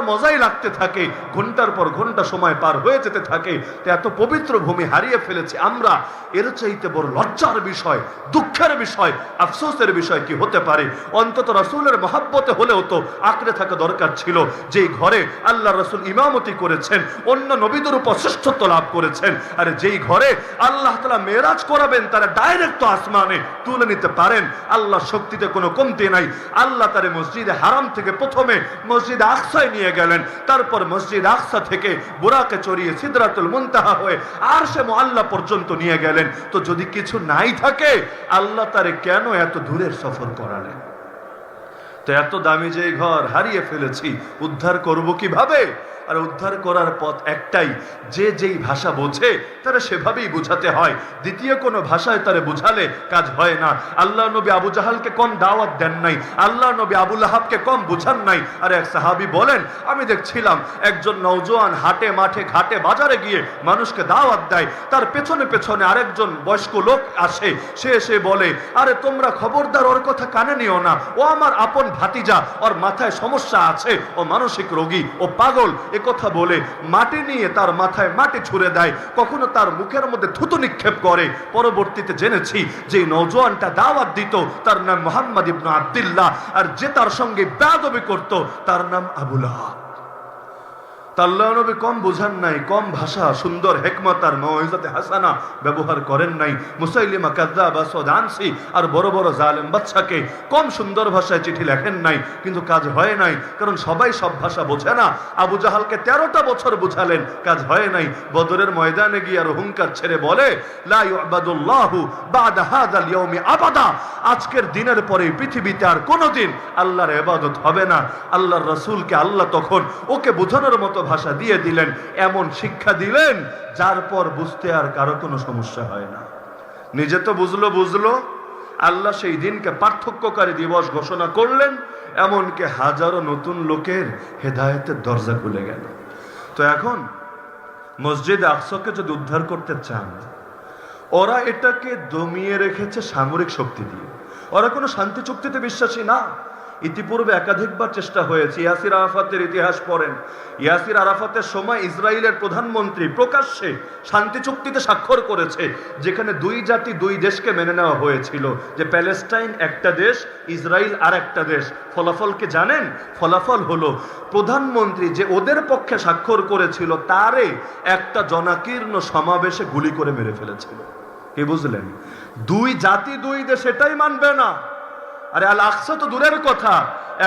মজাই লাগতে থাকে। ঘন্টার পর ঘন্টা সময় পার হয়ে যেতে থাকে। তো এত পবিত্র ভূমি হারিয়ে ফেলেছি আমরা। এর চাইতে বড় লজ্জার বিষয়, দুঃখের বিষয়, আফসোসের বিষয় কি হতে পারে? অন্তত রাসূলের মহব্বতে হলেও তো আঁকড়ে থাকা দরকার ছিল। যেই ঘরে আল্লাহ রাসূল ইমামতি করেছেন, অন্য নবীদের উপর শ্রেষ্ঠত্ব লাভ করেছেন। আরে যেই ঘরে আল্লাহ তাআলা মেরাজ করাবেন তারা ডাইরেক্ট তো আসমানে তুলে নিতে পারেন, আল্লাহর শক্তিতে কোনো কমতি নাই। আল্লাহ তারে মসজিদে হারাম থেকে প্রথমে মসজিদ আকসায় নিয়ে গেলেন, তারপর মসজিদ আকসা থেকে বুরাকে চড়িয়ে সিদরাতুল মুনতাহা হয়ে আরশে মুআল্লা পর্যন্ত নিয়ে গেলেন। তো যদি কিছু নাই থাকে আল্লাহ তারে কেন এত দূরের সফর করালেন? তো এত দামি যে ঘর হারিয়ে ফেলেছি, উদ্ধার করব কিভাবে? আর উদ্ধার করার পথ একটাই, যে যেই ভাষা বোঝে তারা সেভাবেই বুঝাতে হয়। দ্বিতীয় কোনো ভাষায় তারা বুঝালে কাজ হয় না। আল্লাহ নবী আবু জাহালকে কম দাওয়াত দেন নাই, আল্লাহ নবী আবু লাহাবকে কম বুঝান নাই। আর এক সাহাবী বলেন, আমি দেখছিলাম একজন নওজোয়ান হাটে মাঠে ঘাটে বাজারে গিয়ে মানুষকে দাওয়াত দেয়, তার পেছনে পেছনে আরেকজন বয়স্ক লোক আসে, সে এসে বলে, আরে তোমরা খবরদার ওর কথা কানে নিও না, ও আমার আপন ভাতিজা, ওর মাথায় সমস্যা আছে, ও মানসিক রোগী, ও পাগল। এ কথা বলে মাটি নিয়ে তার মাথায় মাটি ছুঁড়ে দেয়, কখনো তার মুখের মধ্যে থুতু নিক্ষেপ করে। পরবর্তীতে জেনেছি যে নওজোয়ানটা দাওয়াত দিত তার নাম মুহাম্মদ ইবনে আব্দুল্লাহ, আর যে তার সঙ্গে বেয়াদবি করত তার নাম আবু লাহাব। আল্লাহ নবী কম বুঝান নাই, কম ভাষা, সুন্দর হিকমত আর মওইজাতে হাসানা ব্যবহার করেন নাই। মুসাইলিমা কাযযাব, আসওয়াদ আনসি আর বড় বড় জালেম বাদশাকে কম সুন্দর ভাষায় চিঠি লেখেন নাই, কিন্তু কাজ হয় নাই, কারণ সবাই সব ভাষা বোঝে না। আবু জাহালকে 13টা বছর বুঝালেন, কাজ হয় নাই। বদরের ময়দানে গিয়ে আর হুঙ্কার ছেড়ে বলে, লা ইউবাদুল্লাহু বাদা হাযাল ইয়াউমি আবাদা, আজকের দিনের পরে পৃথিবীতে আর কোনোদিন আল্লাহর ইবাদত হবে না। আল্লাহর রাসূলকে আল্লাহ তখন ওকে বোঝানোর মতো ভাষা দিয়ে দিলেন, এমন শিক্ষা দিলেন যার পর বুঝতে আর কারো কোনো সমস্যা হয় না। নিজে তো বুঝলো, আল্লাহ সেই দিনকে পার্থক্যকারী দিবস ঘোষণা করলেন, এমনকি হাজারো নতুন লোকের হেদায়েতের দরজা খুলে গেল। তো এখন মসজিদ আকসাকে যদি উদ্ধার করতে চান, ওরা এটাকে দমিয়ে রেখেছে সামরিক শক্তি দিয়ে। ওরা কোনো শান্তি চুক্তিতে বিশ্বাসী না। ইতিপূর্বে একাধিকবার চেষ্টা হয়েছে। ইয়াসির আরাফাতের ইতিহাস পড়েন। ইয়াসির আরাফাতের সময় ইসরায়েলের প্রধানমন্ত্রী প্রকাশ্যে শান্তি চুক্তিতে স্বাক্ষর করেছে, যেখানে দুই জাতি দুই দেশকে মেনে নেওয়া হয়েছিল, যে প্যালেস্টাইন একটা দেশ, ইসরায়েল আর একটা দেশ। ফলাফলকে জানেন? ফলাফল হলো প্রধানমন্ত্রী যে ওদের পক্ষে স্বাক্ষর করেছিল তারে একটা জনাকীর্ণ সমাবেশে গুলি করে মেরে ফেলেছিল। কি বুঝলেন? দুই জাতি দুই দেশ এটাই মানবে না। আরে আল আকসা তো দূরের কথা,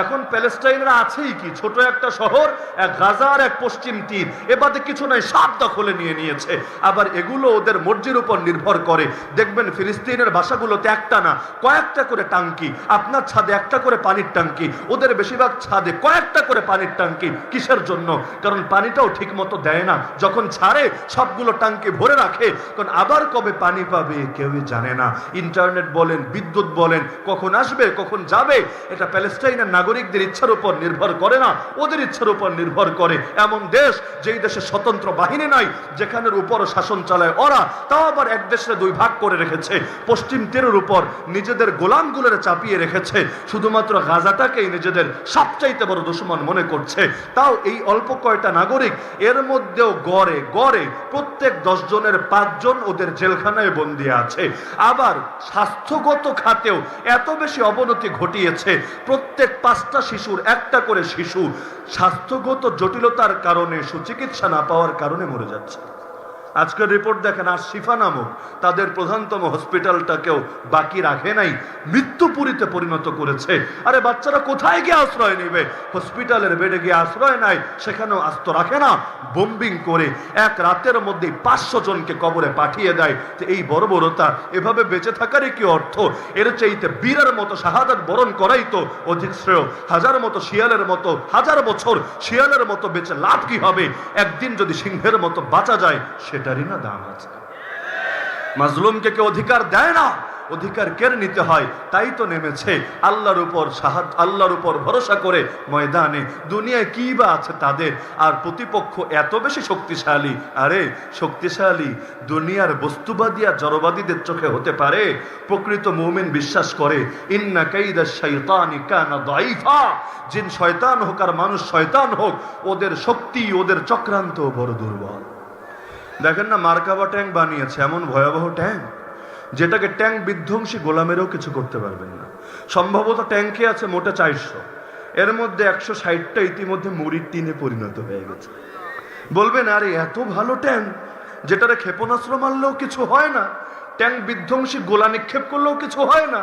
এখন প্যালেস্টাইনরা আছেই কি, ছোট একটা শহর, এক গাজা আর এক পশ্চিম তীর, এবারে কিছু নাই, সব দখলে নিয়ে নিয়েছে। আবার এগুলো ওদের মর্জির উপর নির্ভর করে। দেখবেন ফিলিস্তিনের বাসাগুলোতে একটা না কয়েকটা করে টাঙ্কি, আপনার ছাদে একটা করে পানির টাঙ্কি, ওদের বেশিরভাগ ছাদে কয়েকটা করে পানির টাঙ্কি। কিসের জন্য? কারণ পানিটাও ঠিক মতো দেয় না, যখন ছাড়ে সবগুলো টাঙ্কি ভরে রাখে, কারণ আবার কবে পানি পাবে কেউই জানে না। ইন্টারনেট বলেন, বিদ্যুৎ বলেন, কখন আসবে কখন যাবে, এটা প্যালেস্টাইনের নাগরিকদের ইচ্ছার উপর নির্ভর করে না, ওদের ইচ্ছার উপর নির্ভর করে। এমন দেশ যেই দেশে স্বতন্ত্র বাহিনী নাই, যেখানের উপর শাসন চালায় ওরা, তাও আবার এক দেশে দুই ভাগ করে রেখেছে, পশ্চিম তীরের উপর নিজেদের গোলামগুলোরে চাপিয়ে রেখেছে, শুধুমাত্র গাজাটাকেই নিজেদের সবচাইতে বড় দুশমন মনে করছে। তাও এই অল্প কয়টা নাগরিক, এর মধ্যেও গড়ে গড়ে প্রত্যেক 10 জনের 5 জন ওদের জেলখানায় বন্দী আছে। আবার স্বাস্থ্যগত খাতেও এত বেশি অবনতি ঘটিয়েছে, প্রত্যেক 5টা শিশুর একটা করে শিশু স্বাস্থ্যগত জটিলতার কারণে, সুচিকিৎসা না পাওয়ার কারণে মরে যাচ্ছে। আজকের রিপোর্ট দেখেন, আর শিফা নামক তাদের প্রধানতম হসপিটালটাকেও বাকি রাখে নাই, মৃত্যুপুরীতে পরিণত করেছে। আরে বাচ্চারা কোথায় গিয়ে আশ্রয় নেবে? হসপিটালের বেডে গিয়ে আশ্রয় নাই, সেখানেও আস্ত রাখে না, বোম্বিং করে এক রাতের মধ্যে 500 জনকে কবরে পাঠিয়ে দেয়। তো এই বর্বরতা, এভাবে বেঁচে থাকারই কি অর্থ? এর চাইতে বীরের মতো শাহাদাত বরণ করাই তো অধিক শ্রেয়। হাজার মতো শিয়ালের মতো, হাজার বছর শিয়ালের মতো বেঁচে লাভ কি হবে? একদিন যদি সিংহের মতো বাঁচা যায়, সেটারই না দাম আছে। মাজলুমকে কেউ অধিকার দেয় না, অধিকার কেড়ে নিতে হয়। তাই তো নেমেছে আল্লাহর উপর আল্লাহর উপর ভরসা করে ময়দানে। দুনিয়ায় কি বা আছে তাদের? আর প্রতিপক্ষ এত বেশি শক্তিশালী। আরে শক্তিশালী দুনিয়ার বস্তুবাদী আর জড়বাদীদের চোখে হতে পারে। প্রকৃত মুমিন বিশ্বাস করে ইন্না কাইদাশ শাইতানি কানা দাঈফা, জিন শয়তান হোক আর মানুষ শয়তান হোক, ওদের শক্তি, ওদের চক্রান্ত বড় দুর্বল। দেখেন না, মার্কাবা ট্যাঙ্ক বানিয়েছে, এমন ভয়াবহ ট্যাঙ্ক যেটাকে ট্যাঙ্ক বিধ্বংসী গোলামেরও কিছু করতে পারবেন না। সম্ভবত ট্যাঙ্কে আছে মোটে 400, এর মধ্যে 160টা ইতিমধ্যে মুড়ির টিনে পরিণত হয়ে গেছে। বলবেন আরে এত ভালো ট্যাঙ্ক, যেটারে ক্ষেপণাস্ত্র মারলেও কিছু হয় না, ট্যাঙ্ক বিধ্বংসী গোলা নিক্ষেপ করলেও কিছু হয় না,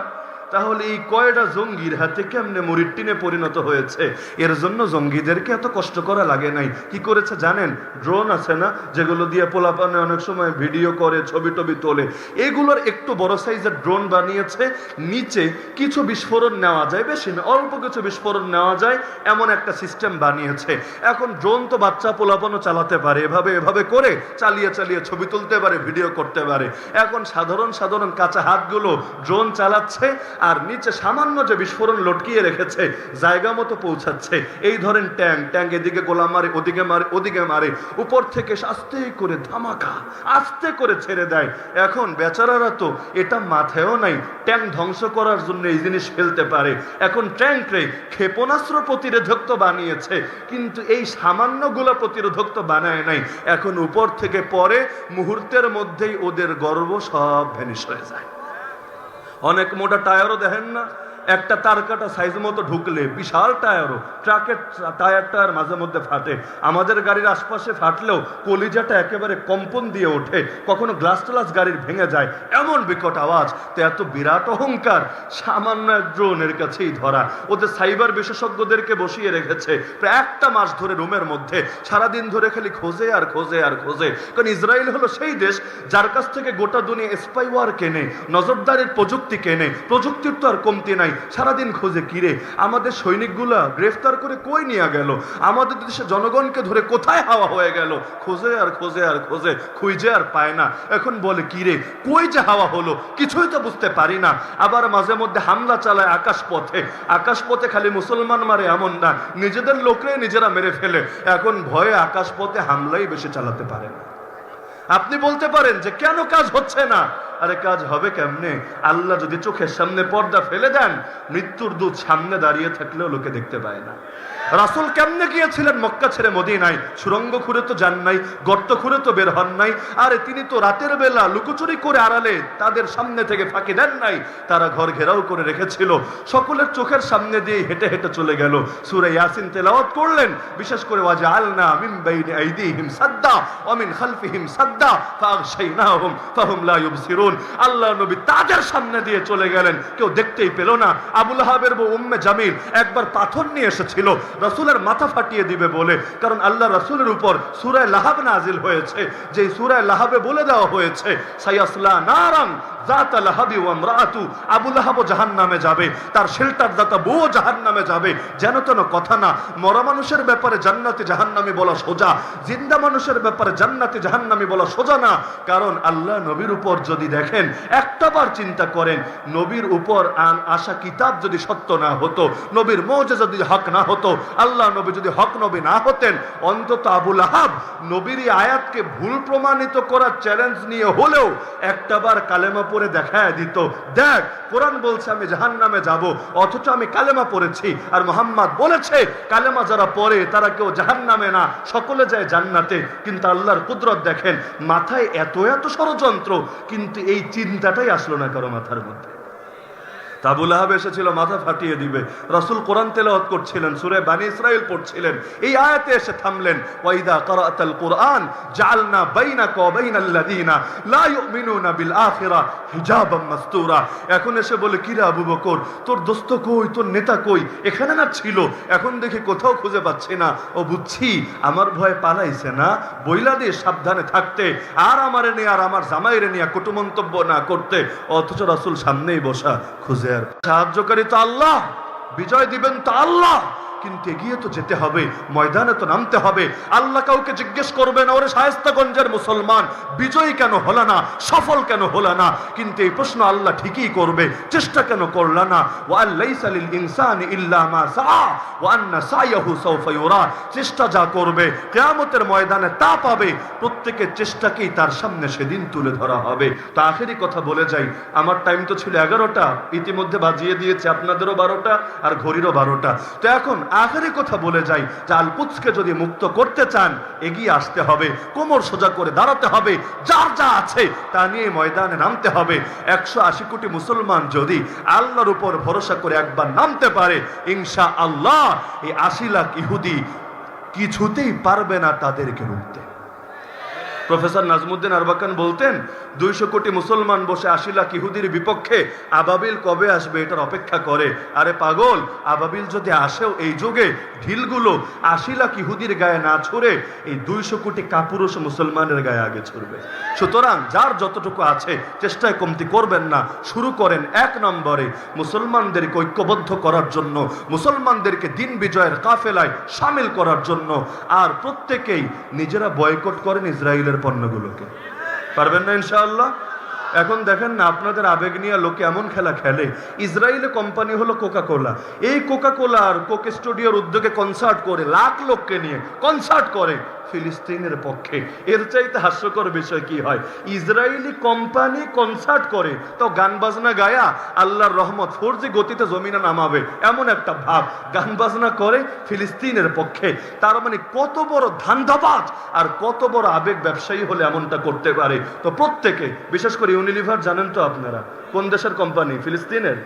তাহলে এই কয়টা জঙ্গির হাতে কেমনে মুড়ির টিনে পরিণত হয়েছে? এর জন্য জঙ্গিদেরকে এত কষ্ট করা লাগে নাই। কি করেছে জানেন? ড্রোন আছে না, যেগুলো দিয়ে পোলাপানে অনেক সময় ভিডিও করে, ছবি টবি তোলে, এগুলোর একটু বড় সাইজের ড্রোন বানিয়েছে। নিচে কিছু বিস্ফোরণ নেওয়া যায়, বেশি না, অল্প কিছু বিস্ফোরণ নেওয়া যায়, এমন একটা সিস্টেম বানিয়েছে। এখন ড্রোন তো বাচ্চা পোলাপানও চালাতে পারে, এভাবে এভাবে করে চালিয়ে চালিয়ে ছবি তুলতে পারে, ভিডিও করতে পারে। এখন সাধারণ কাঁচা হাতগুলো ড্রোন চালাচ্ছে, আর নিচে সামান্য যে বিস্ফোরণ লটকিয়ে রেখেছে জায়গা মতো পৌঁছাচ্ছে। এই ধরেন ট্যাঙ্ক এদিকে গোলা মারে, ওদিকে মারে, ওদিকে মারে, উপর থেকে আস্তে করে ধামাকা আস্তে করে ছেড়ে দেয়। এখন বেচারারা তো এটা মাথায়ও নাই ট্যাঙ্ক ধ্বংস করার জন্য এই জিনিস ফেলতে পারে। এখন ট্যাঙ্করে ক্ষেপণাস্ত্র প্রতিরোধক তো বানিয়েছে, কিন্তু এই সামান্য গোলা প্রতিরোধক তো বানায় নাই। এখন উপর থেকে পরে মুহূর্তের মধ্যেই ওদের গর্ব সব ভ্যানিশ হয়ে যায়। অনেক মোটা টায়ারও দেখেন না, একটা তার কাটা সাইজ মতো ঢুকলে বিশাল টায়ারও, ট্রাকের টায়ার মাঝে মধ্যে ফাটে। আমাদের গাড়ির আশপাশে ফাটলেও কলিজাটা একেবারে কম্পন দিয়ে ওঠে, কখনো গ্লাস ট্লাস গাড়ির ভেঙে যায়, এমন বিকট আওয়াজ। তো এত বিরাট অহংকার সামান্য এক ড্রোনের কাছেই ধরা। ওদের সাইবার বিশেষজ্ঞদেরকে বসিয়ে রেখেছে প্রায় একটা মাস ধরে রুমের মধ্যে, সারাদিন ধরে খালি খোঁজে আর খোঁজে আর খোঁজে। কারণ ইসরায়েল হলো সেই দেশ যার কাছ থেকে গোটা দুনিয়া স্পাইওয়ার কেনে, নজরদারির প্রযুক্তি কেনে। প্রযুক্তির তো আর কমতি নাই, সারাদিন খোঁজে। কিরে আমাদের সৈনিকগুলা গ্রেফতার করে কই নিয়ে গেল, আমাদের দেশে জনগণকে ধরে কোথায় হাওয়া হয়ে গেল, খোঁজে আর খোঁজে আর খোঁজে, খুঁজে আর পায় না। এখন বলে কিরে কই যে হাওয়া হলো, কিছুই তো বুঝতে পারি না। আবার মাঝে মধ্যে হামলা চালায় আকাশপথে খালি মুসলমান মারে এমন না, নিজেদের লোকরাই নিজেরা মেরে ফেলে। এখন ভয়ে আকাশপথে হামলাই বেশি চালাতে পারে না। আপনি বলতে পারেন যে কেন কাজ হচ্ছে না? আরে কাজ হবে কেমনে? আল্লাহ যদি চোখের সামনে পর্দা ফেলে দেন, মৃত্যুর দূত সামনে দাঁড়িয়ে থাকলেও লোকে দেখতে পায় না। রাসূল কেমনে গিয়েছিলেন মক্কা ছেড়ে মদিনায়? সুরঙ্গ খুঁড়ে তো যান নাই, গর্ত খুঁড়ে তো বের হন নাই। আরে তিনি তো রাতের বেলা লুকোচুরি করে আড়ালে তাদের সামনে থেকে ফাঁকি দেন নাই, তারা ঘর ঘেরাও করে রেখেছিল। সকলের চোখের সামনে দিয়ে হেঁটে হেঁটে চলে গেল। সূরা ইয়াসিন তেলাওয়াত করলেন, বিশেষ করে ওয়াজআলনা মিন বাইনি আইদিহিম সাদ্দা ওয়া মিন খালফিহিম সাদ্দা ফাগশাইনাহুম ফাহুম লা ইউবসিরুন। আল্লাহ নবী তাদের সামনে দিয়ে চলে গেলেন, কেউ দেখতেই পেল না। আবু লাহাবের বউ উম্মে জামিল একবার পাথর নিয়ে এসেছিল রাসূলের মাথা ফাটিয়ে দিবে বলে, কারণ আল্লাহ রাসূলের উপর সূরা লাহাব নাজিল হয়েছে, যে সূরা লাহাবে বলে দেওয়া হয়েছে সায়াসলা নারান যাতা লাহাবি ওয়া ইমরাআতু, আবু লাহাব জাহান্নামে যাবে, তার শেল্টার দাতা বউ জাহান্নামে যাবে। যেন তেন কথা না। মরা মানুষের ব্যাপারে জান্নাতি জাহান্নামী বলা সোজা, জিন্দা মানুষের ব্যাপারে জান্নাতি জাহান্নামী বলা সোজা না। কারণ আল্লাহ নবীর উপর যদি দেখেন, একটাবার চিন্তা করেন, নবীর উপর আসা কিতাব যদি সত্য না হতো, নবীর মুজিজা যদি হক না হতো, আল্লাহ নবী যদি হক নবী না হতেন, অন্তত আবু লাহাব নবীর এই আয়াতকে ভুল প্রমাণিত করার চ্যালেঞ্জ নিয়ে হলেও একটাবার কালেমা পড়ে দেখায় দিত, দেখ কোরআন বলছে আমি জাহান্নামে যাব, অথচ আমি কালেমা পড়েছি। আর মুহাম্মদ বলেছে কালেমা যারা পড়ে তারা কেউ জাহান্নামে না, সকলে যায় জান্নাতে। কিন্তু আল্লাহর কুদরত দেখেন, মাথায় এত এত ষড়যন্ত্র, কিন্তু এই চিন্তাটাই আসলো না কারো মাথার মধ্যে। আবু লাহাব এসেছিল মাথা ফাটিয়ে দিবে, রাসূল কোরআন তেলাওয়াত করছিলেন, সূরা বনী ইসরাঈল পড়ছিলেন, এই আয়াতে এসে থামলেন, ওয়াইদা ক্রাআতাল কুরআন জাআলনা বাইনাকা ওয়া বাইনাল্লাযিনা লা ইউমিনুনা বিল আখিরাহ হিজাবাম মাসতুরা। এখন এসে বলে, কি রে আবু বকর, তোর দোস্ত কই, তোর নেতা কই? এখানে না ছিল, এখন দেখি কোথাও খুঁজে পাচ্ছি না। ও বুঝছি আমার ভয় পালাইছে না, বইলা দিয়ে সাবধানে থাকতে, আর আমারে নিয়ে আর আমার জামাইরে নিয়ে কটুমন্তব্য না করতে। অথচ রাসূল সামনেই বসা, খুঁজে সাহায্যকারী তো আল্লাহ, বিজয় দিবেন তো আল্লাহ, কিন্তু এগিয়ে তো যেতে হবে, ময়দানে তো নামতে হবে। আল্লাহ কাউকে জিজ্ঞেস করবে না, ওরে শায়েস্তাগঞ্জের মুসলমান বিজয়ী কেন হলো না, সফল কেন হলো না? কিন্তু এই প্রশ্ন আল্লাহ ঠিকই করবে, চেষ্টা কেন করলা না? ওয়া লাইসা লিল ইনসানি ইল্লা মা সাআ ওয়া আন্না সাইয়াহু সাওফা ইউরা। চেষ্টা যা করবে কিয়ামতের ময়দানে তা পাবে। প্রত্যেকের চেষ্টাকেই তার সামনে সেদিন তুলে ধরা হবে। তো আখেরি কথা বলে যাই, আমার টাইম তো ছিল 11টা, ইতিমধ্যে বাজিয়ে দিয়েছে আপনাদেরও 12টা আর ঘড়িরও 12টা। তো এখন আখেরি কথা বলে যাই, যে আল কুদসকে যদি মুক্ত করতে চান, এগিয়ে আসতে হবে, কোমর সোজা করে দাঁড়াতে হবে, যার যা আছে তা নিয়ে ময়দানে নামতে হবে। 180 কোটি মুসলমান যদি আল্লাহর উপর ভরসা করে একবার নামতে পারে, ইনশাআল্লাহ এই 80 লাখ ইহুদি কিছুতেই পারবে না তাদেরকে রুখতে। প্রফেসর নাজমুদ্দিন আরবাকান বলতেন 200 কোটি মুসলমান বসে 80 লাখ ইহুদির বিপক্ষে আবাবিল কবে আসবে এটার অপেক্ষা করে। আরে পাগল, আবাবিল যদি আসেও এই যুগে ঢিলগুলো 80 লাখ ইহুদির গায়ে না ছুড়ে এই 200 কোটি কাপুরুষ মুসলমানের গায়ে আগে ছুড়বে। সুতরাং যার যতটুকু আছে চেষ্টায় কমতি করবেন না। শুরু করেন 1 নম্বরে মুসলমানদেরকে ঐক্যবদ্ধ করার জন্য, মুসলমানদেরকে দিন বিজয়ের কাফেলায় সামিল করার জন্য। আর প্রত্যেকেই নিজেরা বয়কট করেন ইসরায়েলের পণ্যগুলোকে। পারবেন না ইনশাআল্লাহ? এখন দেখেন না, আপনাদের আবেগ নিয়ে লোকে এমন খেলা খেলে। ইসরায়েলে কোম্পানি হলো কোকা কোলা, এই কোকা কোলা আর কোক স্টুডিওর উদ্যোগে কনসার্ট করে, লাখ লোককে নিয়ে কনসার্ট করে ফিলিস্তিনের পক্ষে। এর চাইতে হাস্যকর বিষয় কি হয়? ইসরায়েলি কোম্পানি কনসার্ট করে, তো গান বাজনা গায়া আল্লাহর রহমত 4G গতিতে জমিনে নামাবে এমন একটা ভাব, গান বাজনা করে ফিলিস্তিনের পক্ষে। তার মানে কত বড় ধান্দাবাজ আর কত বড় আবেগ ব্যবসায়ী হলে এমনটা করতে পারে। তো প্রত্যেকে, বিশেষ করে ইউনিলিভার, জানেন তো আপনারা কোন দেশের কোম্পানি? ফিলিস্তিনের।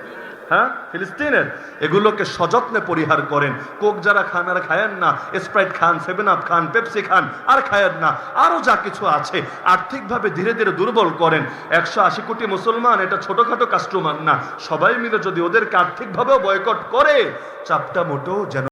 হ্যাঁ, ফিলিস্তিনের। এগুলোকে সযত্নে পরিহার করেন। কোক যারা খান আর খায়েন না, স্প্রাইট খান, 7 আপ খান, পেপসি খান আর খায়েন না, আরো যা কিছু আছে আর্থিকভাবে ধীরে ধীরে দুর্বল করেন। 180 কোটি মুসলমান এটা ছোটখাটো কাস্টমার না। সবাই মিলে যদি ওদেরকে আর্থিকভাবেও বয়কট করে, চাপটা মোটেও যেন